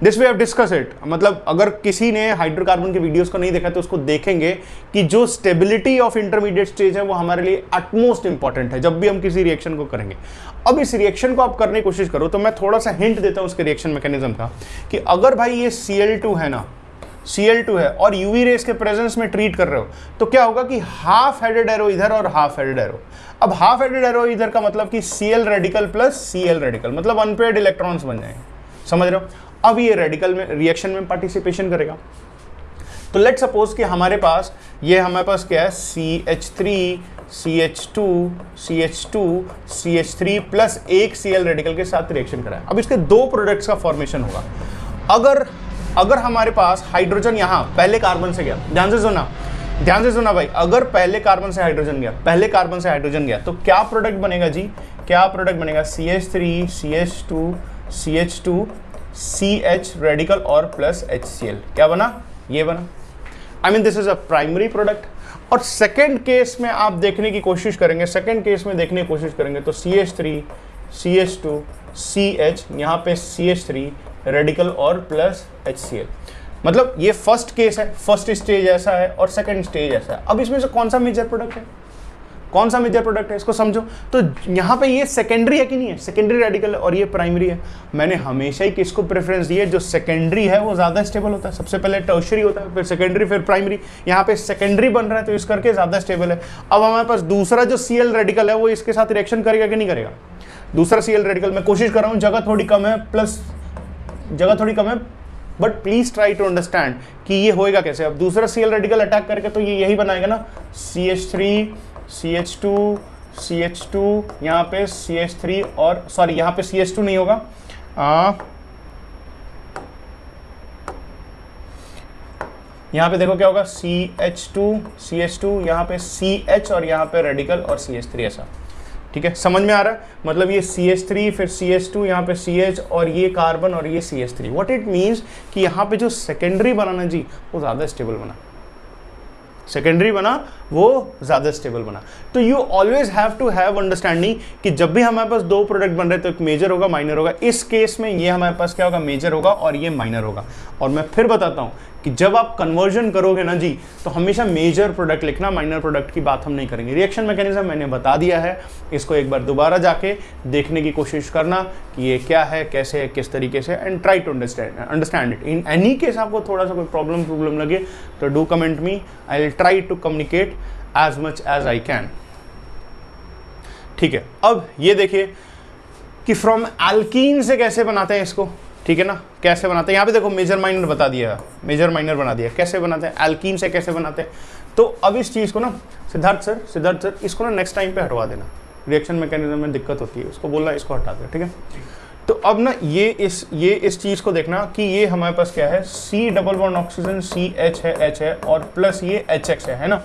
This we have discuss it. मतलब अगर किसी ने हाइड्रोकार्बन के वीडियोस को नहीं देखा तो उसको देखेंगे कि जो स्टेबिलिटी ऑफ इंटरमीडिएट स्टेज है वो हमारे लिए अटमोस्ट इंपॉर्टेंट है जब भी हम किसी रिएक्शन को करेंगे। अब इस रिएक्शन को आप करने की कोशिश करो तो मैं थोड़ा सा हिंट देता हूँ उसके रिएक्शन मैकेनिज्म का कि अगर भाई ये Cl2 है ना, Cl2 है और यूवी रेस के प्रेजेंस में ट्रीट कर रहे हो तो क्या होगा कि हाफ हेडेड एरो इधर और हाफ हेडेड एरो। अब हाफ हेडेड एरो इधर का मतलब कि Cl radical plus Cl radical, मतलब अनपेयर्ड इलेक्ट्रॉन्स बन जाएंगे, समझ रहे हो। अब ये रेडिकल में रिएक्शन में पार्टिसिपेशन करेगा। तो लेट सपोज कि हमारे पास क्या है, CH3 CH2 CH2 CH3 plus एक Cl रेडिकल के साथ रिएक्शन कराए। अब इसके दो प्रोडक्ट्स का फॉर्मेशन होगा। अगर हमारे पास हाइड्रोजन यहाँ पहले कार्बन से गया, ध्यान से सुना भाई, अगर पहले कार्बन से हाइड्रोजन गया तो क्या प्रोडक्ट बनेगा जी, क्या प्रोडक्ट बनेगा, CH3 CH2 CH2 CH radical और प्लस HCl। क्या बना, ये बना। I mean this is a primary product. और सेकेंड केस में आप देखने की कोशिश करेंगे, तो CH3 CH2 CH, यहाँ पे CH3 रेडिकल और प्लस HCl। मतलब ये फर्स्ट केस है, फर्स्ट स्टेज ऐसा है और सेकंड स्टेज ऐसा है। अब इसमें से कौन सा मेजर प्रोडक्ट है, कौन सा मेजर प्रोडक्ट है, इसको समझो। तो यहाँ पे ये सेकेंडरी है कि नहीं है, सेकेंडरी रेडिकल है और ये प्राइमरी है। मैंने हमेशा ही किसको प्रेफरेंस दी है, जो सेकेंडरी है वो ज़्यादा स्टेबल होता है, सबसे पहले टर्शरी होता है, फिर सेकेंडरी, फिर प्राइमरी। यहाँ पे सेकेंडरी बन रहा है तो इस करके ज़्यादा स्टेबल है। अब हमारे पास दूसरा जो Cl रेडिकल है वो इसके साथ रिएक्शन करेगा कि नहीं करेगा। दूसरा Cl रेडिकल, मैं कोशिश कर रहा हूँ, जगह थोड़ी कम है, प्लस जगह थोड़ी कम है, but please try to understand कि ये होएगा कैसे। अब दूसरा Cl रेडिकल अटैक करके तो ये यही बनाएगा ना, CH3 CH2 CH2, यहाँ पे CH3 और सॉरी यहाँ पे CH2 नहीं होगा, यहाँ पे देखो क्या होगा, CH2 यहाँ पे CH और यहाँ पे रेडिकल और CH3 ऐसा। ठीक है, समझ में आ रहा है। मतलब ये CH3 फिर CH2 यहाँ पे CH और ये कार्बन और ये CH3। व्हाट इट मीन्स कि यहाँ पे जो सेकेंडरी बना ना जी वो ज़्यादा स्टेबल बना, सेकेंडरी बना वो ज़्यादा स्टेबल बना। तो you always have to have understanding कि जब भी हमारे पास दो प्रोडक्ट बन रहे हैं तो एक मेजर होगा, माइनर होगा। इस केस में ये हमारे पास क्या होगा, मेजर होगा और ये माइनर होगा। और मैं फिर बताता हूँ कि जब आप कन्वर्जन करोगे ना जी तो हमेशा मेजर प्रोडक्ट लिखना, माइनर प्रोडक्ट की बात हम नहीं करेंगे। रिएक्शन मैकेनिज्म मैंने बता दिया है, इसको एक बार दोबारा जाके देखने की कोशिश करना कि ये क्या है, कैसे है, किस तरीके से, and try to understand it. In any case आपको थोड़ा सा कोई प्रॉब्लम लगे तो do comment me, I will try to communicate as much as I can. ठीक है, अब ये देखिए कि फ्रॉम एल्कीन से कैसे बनाते हैं इसको। ठीक है ना, कैसे बनाते हैं, यहाँ पे देखो मेजर माइनर बता दिया, मेजर माइनर बना दिया, कैसे बनाते हैं, एल्कीन से कैसे बनाते हैं। तो अब इस चीज़ को ना सिद्धार्थ सर इसको ना नेक्स्ट टाइम पे हटवा देना, रिएक्शन मैकेनिज्म में दिक्कत होती है, उसको बोलना इसको हटा दे। ठीक है, तो अब ना ये इस चीज़ को देखना कि ये हमारे पास क्या है, C double bond oxygen CH है, H है और प्लस ये HX है ना,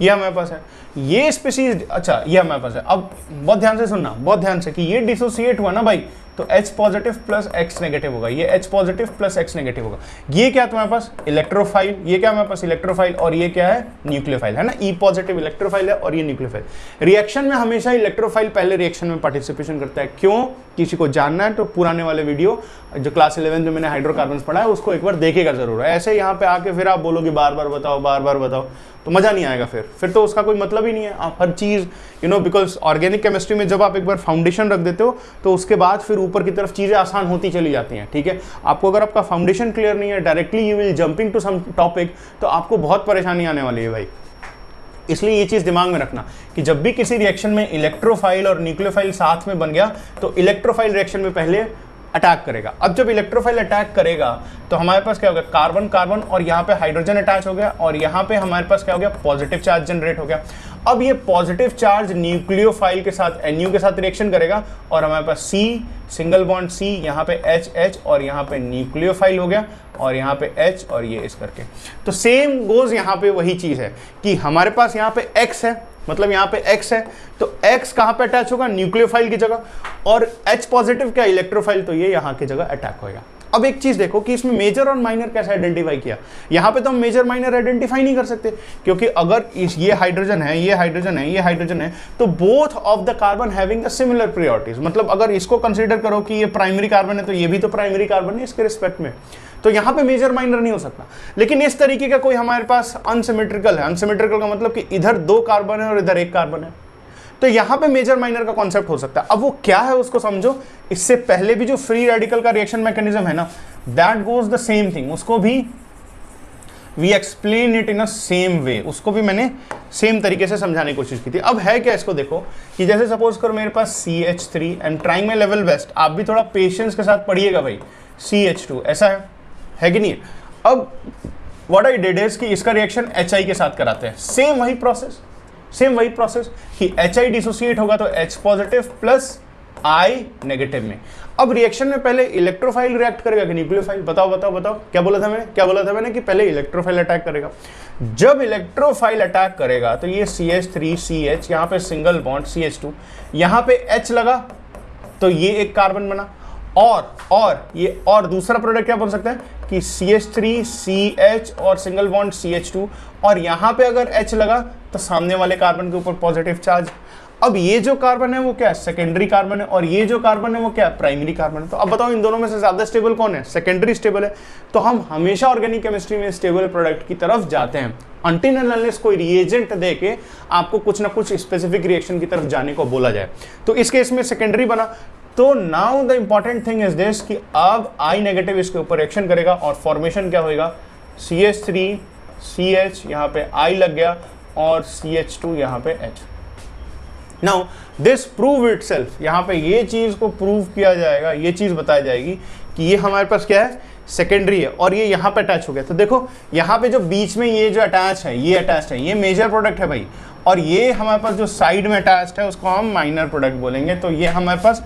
ये हमारे पास है। ये स्पीशीज, अच्छा ये हमारे पास है। अब बहुत ध्यान से सुनना, बहुत ध्यान से, कि ये डिसोसिएट हुआ ना भाई तो H positive plus X negative होगा, ये H positive plus X negative होगा। ये क्या तुम्हारे पास, इलेक्ट्रोफाइल, ये क्या हमारे पास, इलेक्ट्रोफाइल, और ये क्या है, न्यूक्लियोफाइल है ना। E पॉजिटिव इलेक्ट्रोफाइल है और ये न्यूक्लियोफाइल। रिएक्शन में हमेशा इलेक्ट्रोफाइल पहले रिएक्शन में पार्टिसिपेशन करता है। क्यों, किसी को जानना है तो पुराने वाले वीडियो जो क्लास 11 में मैंने हाइड्रोकार्बन्स पढ़ा है उसको एक बार देखेगा जरूर। ऐसे यहाँ पे आके फिर आप बोलोगे बार बार बताओ तो मजा नहीं आएगा, फिर तो उसका कोई मतलब ही नहीं है। आप हर चीज़ बिकॉज ऑर्गेनिक केमिस्ट्री में जब आप एक बार फाउंडेशन रख देते हो तो उसके बाद फिर ऊपर की तरफ चीज़ें आसान होती चली जाती हैं। ठीक है, आपको अगर आपका फाउंडेशन क्लियर नहीं है, directly you will jumping to some topic, तो आपको बहुत परेशानी आने वाली है भाई। इसलिए ये चीज़ दिमाग में रखना कि जब भी किसी रिएक्शन में इलेक्ट्रोफाइल और न्यूक्लियोफाइल साथ में बन गया तो इलेक्ट्रोफाइल रिएक्शन में पहले अटैक करेगा। अब जब इलेक्ट्रोफाइल अटैक करेगा तो हमारे पास क्या हो गया, कार्बन कार्बन और यहाँ पे हाइड्रोजन अटैच हो गया और यहाँ पे हमारे पास क्या हो गया, पॉजिटिव चार्ज जनरेट हो गया। अब ये पॉजिटिव चार्ज न्यूक्लियोफाइल के साथ NU के साथ रिएक्शन करेगा और हमारे पास C सिंगल बॉन्ड C, यहाँ पे H और यहाँ पे न्यूक्लियोफाइल हो गया और यहाँ पे H और ये इस करके। तो सेम गोज यहाँ पे वही चीज़ है कि हमारे पास यहाँ पे X है, मतलब यहाँ पे X है तो X कहाँ पे अटैच होगा, न्यूक्लियोफाइल की जगह, और H पॉजिटिव क्या, इलेक्ट्रोफाइल, तो ये यहाँ की जगह अटैक होगा। अब एक चीज देखो कि इसमें मेजर और माइनर कैसे आइडेंटिफाई किया। यहाँ पे तो हम मेजर माइनर आइडेंटिफाई नहीं कर सकते क्योंकि अगर ये हाइड्रोजन है, ये हाइड्रोजन है, ये हाइड्रोजन है, तो both of the carbon having the similar priorities. मतलब अगर इसको कंसीडर करो कि ये प्राइमरी कार्बन है तो ये भी तो प्राइमरी कार्बन है इसके रिस्पेक्ट में, तो यहाँ पे मेजर माइनर नहीं हो सकता। लेकिन इस तरीके का कोई हमारे पास अनसिमेट्रिकल है, अनसिमेट्रिकल का मतलब कि इधर दो कार्बन है और इधर एक कार्बन है, तो यहाँ पे मेजर माइनर का कॉन्सेप्ट हो सकता है। अब वो क्या है उसको समझो। इससे पहले भी जो फ्री रेडिकल का रिएक्शन मैकेनिज्म है ना, that goes the same thing, उसको भी we explain it in a same way, उसको भी मैंने सेम तरीके से समझाने की कोशिश की थी। अब है क्या, इसको देखो कि जैसे सपोज करो मेरे पास CH3 and trying my level best, आप भी थोड़ा पेशेंस के साथ पढ़िएगा भाई, CH2 ऐसा है कि नहीं है। अब व्हाट आई डिड इज कि इसका रिएक्शन HI के साथ कराते हैं, सेम वही प्रोसेस कि HI डिसोसिएट होगा तो H positive plus I negative में। अब रिएक्शन में पहले इलेक्ट्रोफाइल रिएक्ट करेगा कि न्यूक्लियोफाइल, बताओ क्या बोला था मैंने कि पहले इलेक्ट्रोफाइल अटैक करेगा। जब इलेक्ट्रोफाइल अटैक करेगा तो ये CH3 CH, यहाँ पे सिंगल बॉन्ड CH2, यहाँ पे H लगा तो ये एक कार्बन बना, और दूसरा प्रोडक्ट क्या बन सकता है कि CH3 CH और सिंगल बॉन्ड CH2, और यहाँ पे अगर H लगा तो सामने वाले कार्बन के ऊपर पॉजिटिव चार्ज। अब ये जो कार्बन है वो क्या है, सेकेंडरी कार्बन है, और ये जो कार्बन है वो क्या है, प्राइमरी कार्बन है। तो अब बताओ इन दोनों में से ज्यादा स्टेबल कौन है, सेकेंडरी स्टेबल है। तो हम हमेशा ऑर्गेनिक केमिस्ट्री में स्टेबल प्रोडक्ट की तरफ जाते हैं अनटिल एंड अनलेस कोई रिएजेंट दे के आपको कुछ ना कुछ स्पेसिफिक रिएक्शन की तरफ जाने को बोला जाए। तो इस केस में सेकेंडरी बना। तो now the important thing is this कि अब I नेगेटिव इसके ऊपर रिएक्शन करेगा और फॉर्मेशन क्या होगा, CH3 CH, यहाँ पे I लग गया और CH2 यहाँ पे H। Now this prove itself, यहाँ पे ये चीज को प्रूव किया जाएगा, ये चीज बताई जाएगी कि ये हमारे पास क्या है, सेकेंडरी है, और ये यहाँ पे अटैच हो गया। तो देखो यहाँ पे जो बीच में ये जो अटैच है, ये अटैच है, ये मेजर प्रोडक्ट है भाई, और ये हमारे पास जो साइड में अटैच्ड है उसको हम माइनर प्रोडक्ट बोलेंगे। तो ये हमारे पास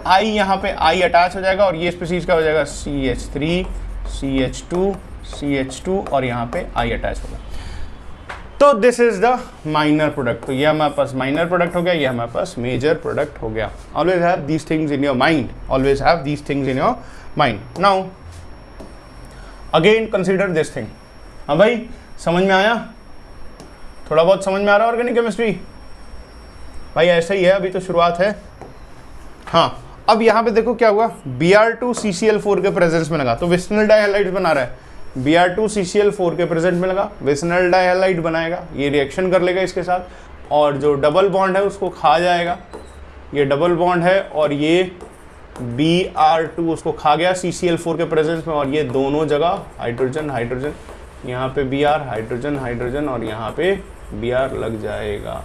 I, यहाँ पे I अटैच हो जाएगा और ये स्पीशीज का हो जाएगा CH3 CH2 CH2 और यहाँ पे I अटैच होगा। तो this is the minor product. तो ये हमारे पास माइनर प्रोडक्ट हो गया, ये हमारे पास मेजर प्रोडक्ट हो गया। Always have these things in your mind, always have these things in your mind. Now again consider this thing. हाँ भाई, समझ में आया, थोड़ा बहुत समझ में आ रहा है ऑर्गेनिक केमिस्ट्री भाई? ऐसा ही है, अभी तो शुरुआत है। हाँ, अब यहाँ पे देखो क्या हुआ, Br2 CCl4 के प्रेजेंस में लगा तो विसिनल डाइहैलाइड बना रहा है। Br2 CCl4 के प्रेजेंट में लगा, विसिनल डाइहैलाइड बनाएगा, ये रिएक्शन कर लेगा इसके साथ, और जो डबल बॉन्ड है उसको खा जाएगा। ये डबल बॉन्ड है और ये Br2 उसको खा गया CCl4 के प्रेजेंस में, और ये दोनों जगह हाइड्रोजन हाइड्रोजन, यहाँ पे Br हाइड्रोजन हाइड्रोजन और यहाँ पे Br लग जाएगा।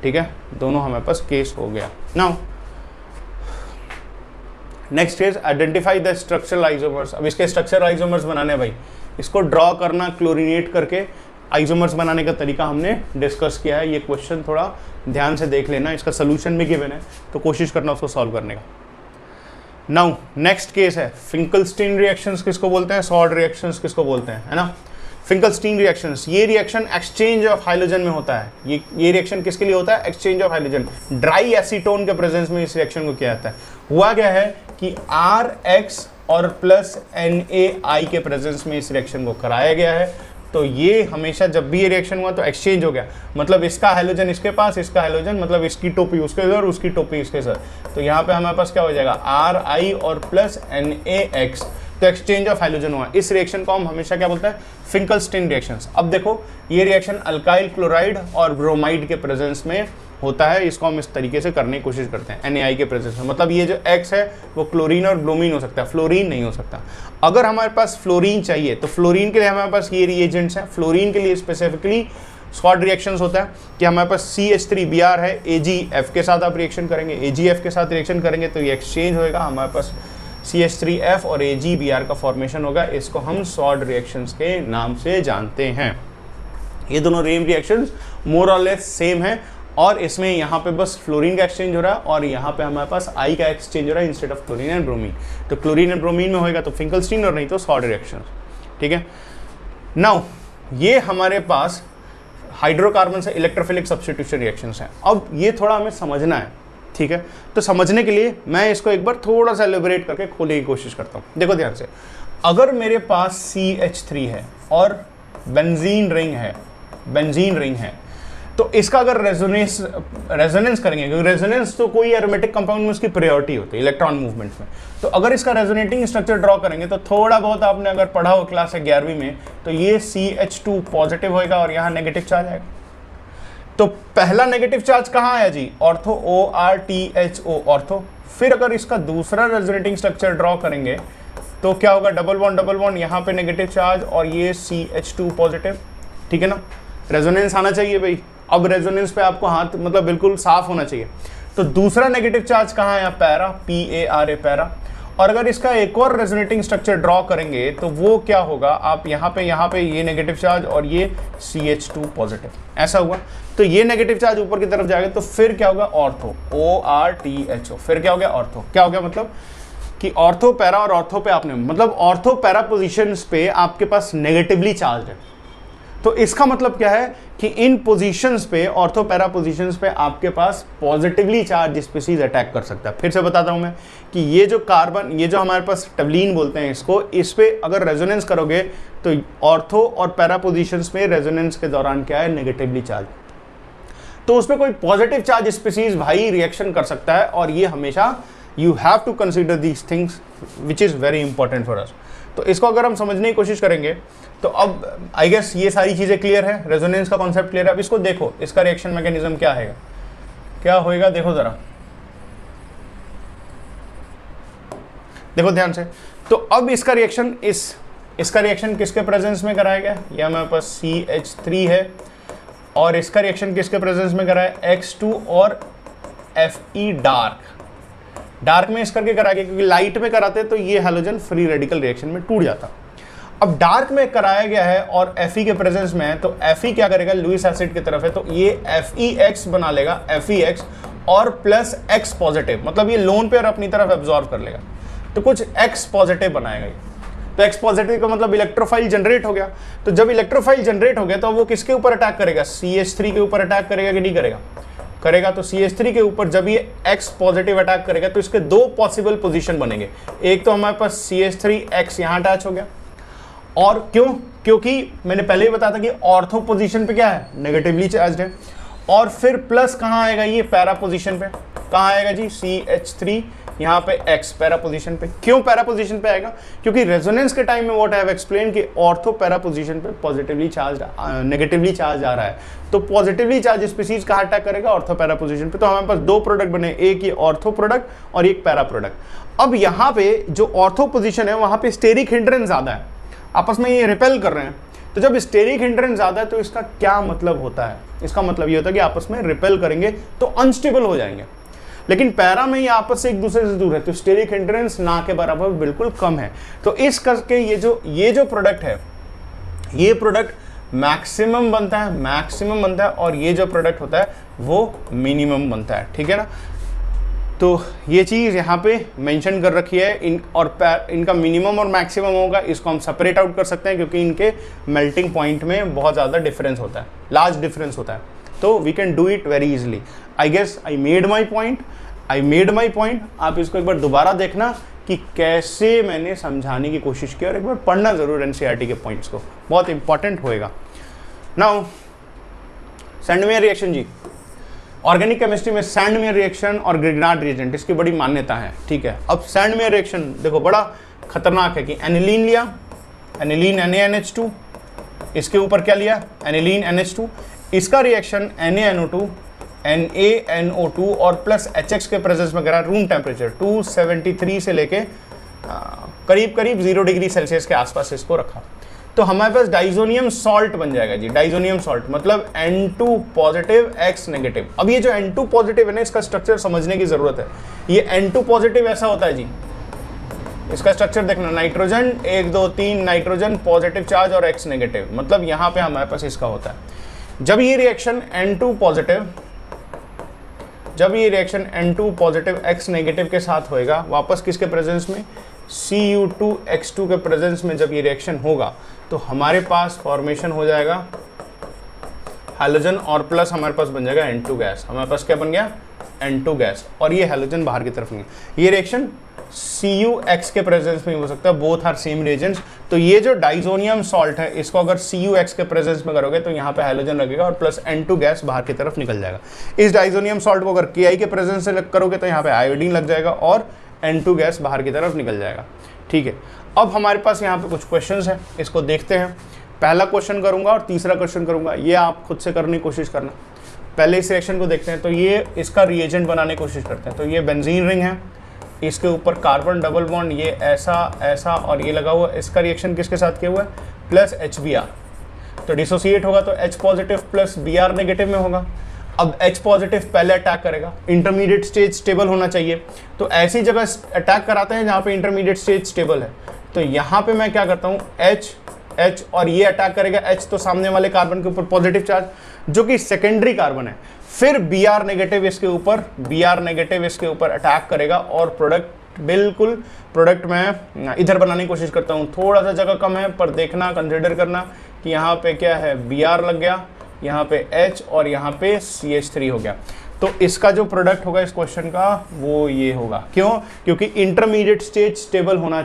ठीक है, दोनों हमारे पास केस हो गया। Now next is identify the structural isomers. अब इसके स्ट्रक्चरल आइसोमर्स बनाने भाई, इसको ड्रॉ करना, क्लोरीनेट करके आइसोमर्स बनाने का तरीका हमने डिस्कस किया है। ये क्वेश्चन थोड़ा ध्यान से देख लेना, इसका सोल्यूशन भी गिवन है तो कोशिश करना उसको सॉल्व करने का। नाउ नेक्स्ट केस है फिंकलस्टीन रिएक्शंस किसको बोलते हैं, सॉल्ट रिएक्शंस किसको बोलते हैं, है ना। फिंकलस्टीन रिएक्शंस, ये रिएक्शन एक्सचेंज ऑफ हाइड्रोजन में होता है। ये रिएक्शन किसके लिए होता है, exchange of hydrogen. Dry acetone के प्रेजेंस में इस रिएक्शन को किया जाता है। हुआ क्या है कि RX और प्लस NaI के प्रेजेंस में इस रिएक्शन को कराया गया है। तो ये हमेशा जब भी ये रिएक्शन हुआ तो एक्सचेंज हो गया, मतलब इसका हाइड्रोजन इसके पास, इसका हाइड्रोजन, मतलब इसकी टोपी उसके इधर, उसकी टोपी इसके साथ। तो यहाँ पे हमारे पास क्या हो जाएगा, RI और प्लस NaX, तो एक्सचेंज ऑफ हाइड्रोजन हुआ। इस रिएक्शन को हम हमेशा क्या बोलते हैं, फिंकलस्टीन रिएक्शंस। अब देखो ये रिएक्शन अल्काइल क्लोराइड और ब्रोमाइड के प्रेजेंस में होता है, इसको हम इस तरीके से करने की कोशिश करते हैं NaI के प्रेजेंस में। मतलब ये जो X है वो क्लोरीन और ब्रोमीन हो सकता है, फ्लोरीन नहीं हो सकता। अगर हमारे पास फ्लोरीन चाहिए तो फ्लोरीन के लिए हमारे पास ये रिएजेंट्स हैं। फ्लोरीन के लिए स्पेसिफिकली शॉर्ट रिएक्शंस होता है कि हमारे पास CH3Br है, AgF के साथ आप रिएक्शन करेंगे, AgF के साथ रिएक्शन करेंगे तो ये एक्सचेंज होएगा, हमारे पास CH3F और AgBr का फॉर्मेशन होगा। इसको हम शॉर्ट रिएक्शंस के नाम से जानते हैं। ये दोनों रेम रिएक्शंस मोर और लेस सेम है, और इसमें यहाँ पे बस फ्लोरीन का एक्सचेंज हो रहा है और यहाँ पे हमारे पास I का एक्सचेंज हो रहा है instead of chlorine and bromine. तो क्लोरीन एंड ब्रोमीन में होएगा तो फिंकलस्टीन और नहीं तो शॉर्ट रिएक्शन। ठीक है, नाउ ये हमारे पास हाइड्रोकार्बन से इलेक्ट्रोफिलिक सब्स्टिट्यूशन रिएक्शंस हैं। अब ये थोड़ा हमें समझना है, ठीक है। तो समझने के लिए मैं इसको एक बार थोड़ा सा एलिब्रेट करके खोलने की कोशिश करता हूँ। देखो ध्यान से, अगर मेरे पास CH3 है और बेंजीन रिंग है, तो इसका अगर रेजोनेंस करेंगे, क्योंकि रेजोनेंस तो कोई एरोमेटिक कंपाउंड में उसकी प्रायोरिटी होती है इलेक्ट्रॉन मूवमेंट्स में, तो अगर इसका रेजोनेटिंग स्ट्रक्चर ड्रॉ करेंगे तो थोड़ा बहुत आपने अगर पढ़ा हो क्लास 11वीं में, तो ये CH2 पॉजिटिव होएगा और यहाँ नेगेटिव चार्ज आएगा। तो पहला नेगेटिव चार्ज कहाँ आया जी, ऑर्थो, ORTHO ऑर्थो। फिर अगर इसका दूसरा रेजोनेटिंग स्ट्रक्चर ड्रॉ करेंगे तो क्या होगा, डबल बॉन्ड, यहाँ पे नेगेटिव चार्ज और ये CH2 पॉजिटिव। ठीक है ना, रेजोनेंस आना चाहिए भाई। अब रेजोनेंस पे आपको हाथ मतलब बिल्कुल साफ होना चाहिए। तो दूसरा नेगेटिव चार्ज कहाँ है, पैरा, PARA पैरा। और अगर इसका एक और रेजोनेटिंग स्ट्रक्चर ड्रॉ करेंगे तो वो क्या होगा, आप यहाँ पे ये नेगेटिव चार्ज और ये CH2 पॉजिटिव, ऐसा हुआ। तो ये नेगेटिव चार्ज ऊपर की तरफ जाएगा तो फिर क्या होगा, ऑर्थो, ORTHO। फिर क्या हो गया, ऑर्थो। क्या हो गया, मतलब कि ऑर्थो पैरा और ऑर्थो पे आपने, मतलब ऑर्थो पैरा पोजीशंस पे आपके पास नेगेटिवली चार्ज है। तो इसका मतलब क्या है कि इन पोजीशंस पे, ऑर्थो पैरा पोजीशंस पे आपके पास पॉजिटिवली चार्ज स्पीशीज अटैक कर सकता है। फिर से बताता हूं मैं कि ये जो कार्बन, ये जो हमारे पास टबलीन बोलते हैं इसको, इस पे अगर रेजोनेंस करोगे तो ऑर्थो और पैरा पोजीशंस में रेजोनेंस के दौरान क्या है, नेगेटिवली चार्ज। तो उस पर कोई पॉजिटिव चार्ज स्पीसीज भाई रिएक्शन कर सकता है, और ये हमेशा you have to consider these things which is very important for us. तो इसको अगर हम समझने की कोशिश करेंगे तो अब आई गेस ये सारी चीज़ें क्लियर है, रेजोनेंस का कॉन्सेप्ट क्लियर है। अब इसको देखो, इसका रिएक्शन मैकेनिज्म क्या है, क्या होएगा, देखो ज़रा, देखो ध्यान से। तो अब इसका रिएक्शन इसका रिएक्शन किसके प्रेजेंस में कराया गया, ये हमारे पास CH3 है, और इसका रिएक्शन किसके प्रेजेंस में कराया, X2 और Fe डार्क में इस करके कराया गया, क्योंकि लाइट में कराते तो ये हैलोजन फ्री रेडिकल रिएक्शन में टूट जाता। अब डार्क में कराया गया है और Fe के प्रेजेंस में है, तो Fe क्या करेगा, लुईस एसिड की तरफ है, तो ये FeX बना लेगा, FeX और प्लस X पॉजिटिव, मतलब ये लोन पेयर अपनी तरफ एब्जॉर्ब कर लेगा, तो कुछ X पॉजिटिव बनाएगा ये। तो X पॉजिटिव का मतलब इलेक्ट्रोफाइल जनरेट हो गया। तो जब इलेक्ट्रोफाइल जनरेट हो गया तो वो किसके ऊपर अटैक करेगा, CH3 के ऊपर अटैक करेगा कि नहीं करेगा, करेगा। तो CH3 के ऊपर जब ये X पॉजिटिव अटैक करेगा तो इसके दो पॉसिबल पोजीशन बनेंगे। एक तो हमारे पास CH3X यहाँ अटैच हो गया, और क्यों, क्योंकि मैंने पहले ही बताया था कि ऑर्थो पोजीशन पे क्या है, नेगेटिवली चार्ज्ड है, और फिर प्लस कहाँ आएगा, ये पैरा पोजीशन पे, कहाँ आएगा जी, CH3 यहाँ पे X पैरा पोजीशन पे। क्यों पैरा पोजीशन पे आएगा, क्योंकि रेजोनेंस के टाइम में व्हाट आई हैव एक्सप्लेन कि ऑर्थो पैरा पोजीशन पे पॉजिटिवली चार्ज नेगेटिवली चार्ज आ रहा है, तो पॉजिटिवली चार्ज स्पीसीज कहाँ अटैक करेगा, ऑर्थो पैरा पोजीशन पे। तो हमारे पास दो प्रोडक्ट बने, एक ये ऑर्थो प्रोडक्ट और एक पैरा प्रोडक्ट। अब यहाँ पे जो ऑर्थो पोजीशन है वहाँ पे स्टेरिक हिंड्रेंस ज़्यादा है, आपस में ये रिपेल कर रहे हैं। तो जब स्टेरिक हिंड्रेंस ज़्यादा है तो इसका क्या मतलब होता है, इसका मतलब ये होता है कि आपस में रिपेल करेंगे तो अनस्टेबल हो जाएंगे। लेकिन पैरा में ये आपस से एक दूसरे से दूर है, तो स्टेरिक हिंड्रेंस ना के बराबर बिल्कुल कम है। तो इस करके ये जो प्रोडक्ट है, ये प्रोडक्ट मैक्सिमम बनता है, और ये जो प्रोडक्ट होता है वो मिनिमम बनता है, ठीक है ना। तो ये चीज़ यहाँ पे मेंशन कर रखी है, इनका मिनिमम और मैक्सिमम होगा, इसको हम सेपरेट आउट कर सकते हैं, क्योंकि इनके मेल्टिंग पॉइंट में बहुत ज़्यादा डिफरेंस होता है, लार्ज डिफरेंस होता है। तो we can do it very easily. I guess I made my point. आप इसको एक बार दोबारा देखना कि कैसे मैंने समझाने की कोशिश की, और एक बार पढ़ना ज़रूर NCERT के पॉइंट्स को, बहुत इंपॉर्टेंट होएगा। नाउ सैंडमेयर रिएक्शन जी, ऑर्गेनिक केमिस्ट्री में सैंडमेयर रिएक्शन और ग्रिग्नार्ड रिएजेंट, इसकी बड़ी मान्यता है, ठीक है। अब सैंडमेयर रिएक्शन देखो बड़ा खतरनाक है कि एनिलीन लिया, एनिलीन NaNH2, इसके ऊपर क्या लिया, एनिलीन NH2, इसका रिएक्शन NaNO2 NaNO2 और प्लस HX के प्रेजेंस में करा रूम टेम्परेचर 273 से लेके करीब 0 डिग्री सेल्सियस के आसपास इसको रखा, तो हमारे पास डाइजोनियम सॉल्ट बन जाएगा जी। डाइजोनियम सॉल्ट मतलब N2 पॉजिटिव X नेगेटिव। अब ये जो N2 पॉजिटिव है ना, इसका स्ट्रक्चर समझने की जरूरत है। ये N2 पॉजिटिव ऐसा होता है जी, इसका स्ट्रक्चर देखना, नाइट्रोजन 1 2 3 नाइट्रोजन पॉजिटिव चार्ज और X नेगेटिव, मतलब यहाँ पे हमारे पास इसका होता है। जब ये reaction N2 positive X negative के साथ होएगा, वापस किसके प्रेजेंस में, Cu2X2 के प्रेजेंस में जब ये रिएक्शन होगा तो हमारे पास फॉर्मेशन हो जाएगा हैलोजन, और प्लस हमारे पास बन जाएगा N2 गैस। हमारे पास क्या बन गया, N2 गैस, और ये हैलोजन बाहर की तरफ नहीं है। ये रिएक्शन CuX के प्रेजेंस में हो सकता है, बोथ आर सेम रिएजेंट्स। तो ये जो डाइजोनियम सॉल्ट है, इसको अगर CuX के प्रेजेंस में करोगे तो यहाँ पे हैलोजन लगेगा और प्लस N2 गैस बाहर की तरफ निकल जाएगा। इस डाइजोनियम सॉल्ट को अगर Ki के प्रेजेंस से करोगे तो यहाँ पे आयोडीन लग जाएगा और N2 गैस बाहर की तरफ निकल जाएगा, ठीक है। अब हमारे पास यहाँ पे कुछ क्वेश्चंस हैं, इसको देखते हैं। पहला क्वेश्चन करूँगा और तीसरा क्वेश्चन करूँगा, ये आप खुद से करने की कोशिश करना। पहले इस रिएक्शन को देखते हैं, तो ये इसका रिएजेंट बनाने की कोशिश करते हैं। तो ये बेंजीन रिंग है, इसके ऊपर कार्बन डबल बॉन्ड, ये ऐसा और ये लगा हुआ। इसका रिएक्शन किसके साथ किया हुआ है, प्लस HBr, तो डिसोसिएट होगा तो H positive plus Br negative में होगा। अब H पॉजिटिव पहले अटैक करेगा, इंटरमीडिएट स्टेज स्टेबल होना चाहिए, तो ऐसी जगह अटैक कराते हैं जहाँ पे इंटरमीडिएट स्टेज स्टेबल है। तो यहाँ पे मैं क्या करता हूँ, H और ये अटैक करेगा, H तो सामने वाले कार्बन के ऊपर पॉजिटिव चार्ज जो कि सेकेंडरी कार्बन है, फिर Br नेगेटिव इसके ऊपर अटैक करेगा, और प्रोडक्ट मैं इधर बनाने की कोशिश करता हूँ। थोड़ा सा जगह कम है पर देखना, कंसिडर करना कि यहाँ पे क्या है, Br लग गया, यहाँ पे H और यहाँ पे CH3 हो गया। तो इसका जो प्रोडक्ट होगा इस क्वेश्चन का वो ये होगा। क्यों, क्योंकि इंटरमीडिएट स्टेज स्टेबल होना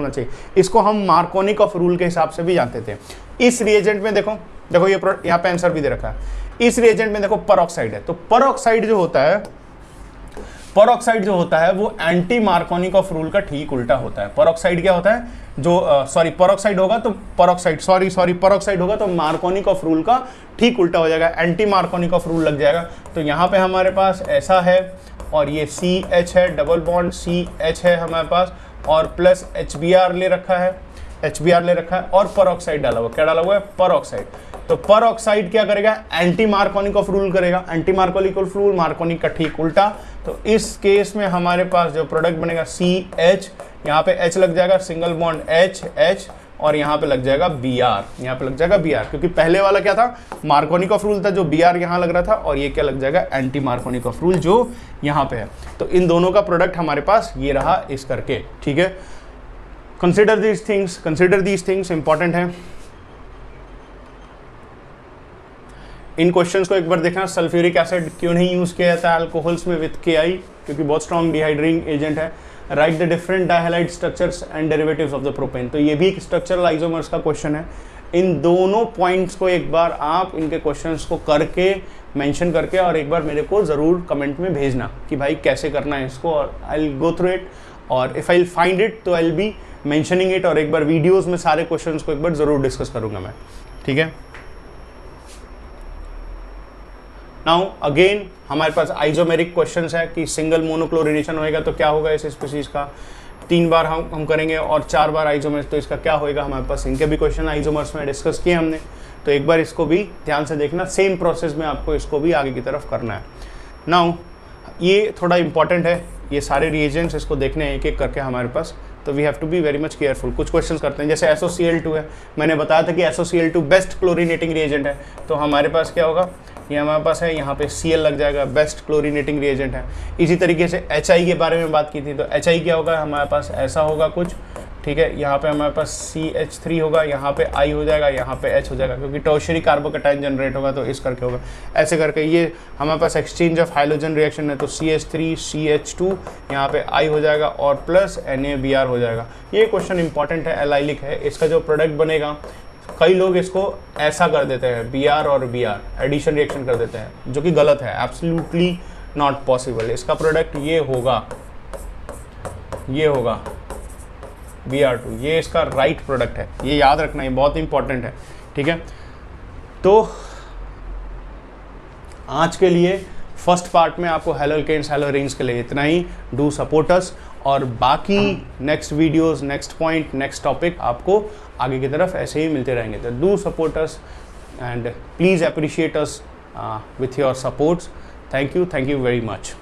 चाहिए। इसको हम मार्कोनिक ऑफ रूल के हिसाब से भी जानते थे। इस रिएजेंट में देखो ये यहाँ पे आंसर भी दे रखा है। इस रिएजेंट में देखो परऑक्साइड है, तो परऑक्साइड जो होता है वो एंटी मार्कोनिकॉफ रूल का ठीक उल्टा होता है। परऑक्साइड क्या होता है, जो परऑक्साइड होगा तो परऑक्साइड होगा तो मार्कोनिकॉफ रूल का ठीक उल्टा हो जाएगा, एंटी मार्कोनिकॉफ रूल लग जाएगा। तो यहाँ पे हमारे पास ऐसा है और ये CH है, डबल बॉन्ड CH है हमारे पास, और प्लस HBr ले रखा है और परऑक्साइड डाला हुआ, क्या डाला हुआ है, परऑक्साइड। तो परऑक्साइड क्या करेगा, एंटी मार्कोनिकॉफ रूल करेगा, एंटी मार्कोनिकॉफ रूल मार्कोनिक का ठीक उल्टा। तो इस केस में हमारे पास जो प्रोडक्ट बनेगा CH, यहाँ पे H लग जाएगा, सिंगल बॉन्ड H, और यहाँ पे लग जाएगा Br, क्योंकि पहले वाला क्या था, मार्कोनिकॉफ रूल था जो Br यहाँ लग रहा था, और ये क्या लग जाएगा, एंटी मार्कोनिकॉफ रूल जो यहाँ पे है। तो इन दोनों का प्रोडक्ट हमारे पास ये रहा इस करके, ठीक है। कंसिडर दीज थिंग्स इंपॉर्टेंट है। इन क्वेश्चंस को एक बार देखना, सल्फ्यूरिक एसिड क्यों नहीं यूज किया जाता है अल्कोहल्स में विद KI, क्योंकि बहुत स्ट्रॉन्ग डिहाइड्रेटिंग एजेंट है। Write the different dihalide structures and derivatives of the propane, तो ये भी एक स्ट्रक्चरल आइसोमर्स का क्वेश्चन है। इन दोनों पॉइंट्स को एक बार आप इनके क्वेश्चंस को करके मेंशन करके और एक बार मेरे को ज़रूर कमेंट में भेजना कि भाई कैसे करना है इसको, और I will go through it, और if I will find it तो I will be mentioning it, और एक बार वीडियोज़ में सारे क्वेश्चंस को एक बार ज़रूर डिस्कस करूँगा मैं, ठीक है। नाउ अगेन हमारे पास आइसोमेरिक क्वेश्चंस है कि सिंगल मोनोक्लोरिनेशन होएगा तो क्या होगा इस स्पीशीज का, 3 बार हम करेंगे, और 4 बार आइसोमर्स तो इसका क्या होएगा। हमारे पास इनके भी क्वेश्चन आइसोमर्स में डिस्कस किए हमने, तो एक बार इसको भी ध्यान से देखना, सेम प्रोसेस में आपको इसको भी आगे की तरफ करना है। नाउ ये थोड़ा इंपॉर्टेंट है, ये सारे रिएजेंट्स इसको देखने हैं एक एक करके हमारे पास, तो we have to be very much careful. कुछ क्वेश्चन करते हैं, जैसे SOCl2 है, मैंने बताया था कि SOCl2 बेस्ट क्लोरीनेटिंग रिएजेंट है, तो हमारे पास क्या होगा, ये हमारे पास है, यहाँ पे Cl लग जाएगा, बेस्ट क्लोरीनेटिंग रिएजेंट है। इसी तरीके से HI के बारे में बात की थी, तो HI क्या होगा, हमारे पास ऐसा होगा कुछ, ठीक है। यहाँ पे हमारे पास CH3 होगा, यहाँ पे I हो जाएगा, यहाँ पे H हो जाएगा, क्योंकि टर्शियरी कार्बोकैटायन जनरेट होगा तो इस करके होगा, ऐसे करके। ये हमारे पास एक्सचेंज ऑफ हाइड्रोजन रिएक्शन है, तो CH3 CH2 यहाँ पे I हो जाएगा और प्लस NaBr हो जाएगा। ये क्वेश्चन इंपॉर्टेंट है, एलाइलिक है, इसका जो प्रोडक्ट बनेगा, कई लोग इसको ऐसा कर देते हैं, Br और Br एडिशन रिएक्शन कर देते हैं, जो कि गलत है, एब्सोल्युटली नॉट पॉसिबल। इसका प्रोडक्ट ये होगा Br2, ये इसका राइट प्रोडक्ट है, ये याद रखना, ये बहुत इंपॉर्टेंट है, ठीक है। तो आज के लिए फर्स्ट पार्ट में आपको हैलोअल्केन्स हैलोअरीन्स के लिए इतना ही। डू सपोर्ट अस, और बाकी next videos, next point, next topic आपको आगे की तरफ ऐसे ही मिलते रहेंगे। तो do support us and please appreciate us with your supports. Thank you very much.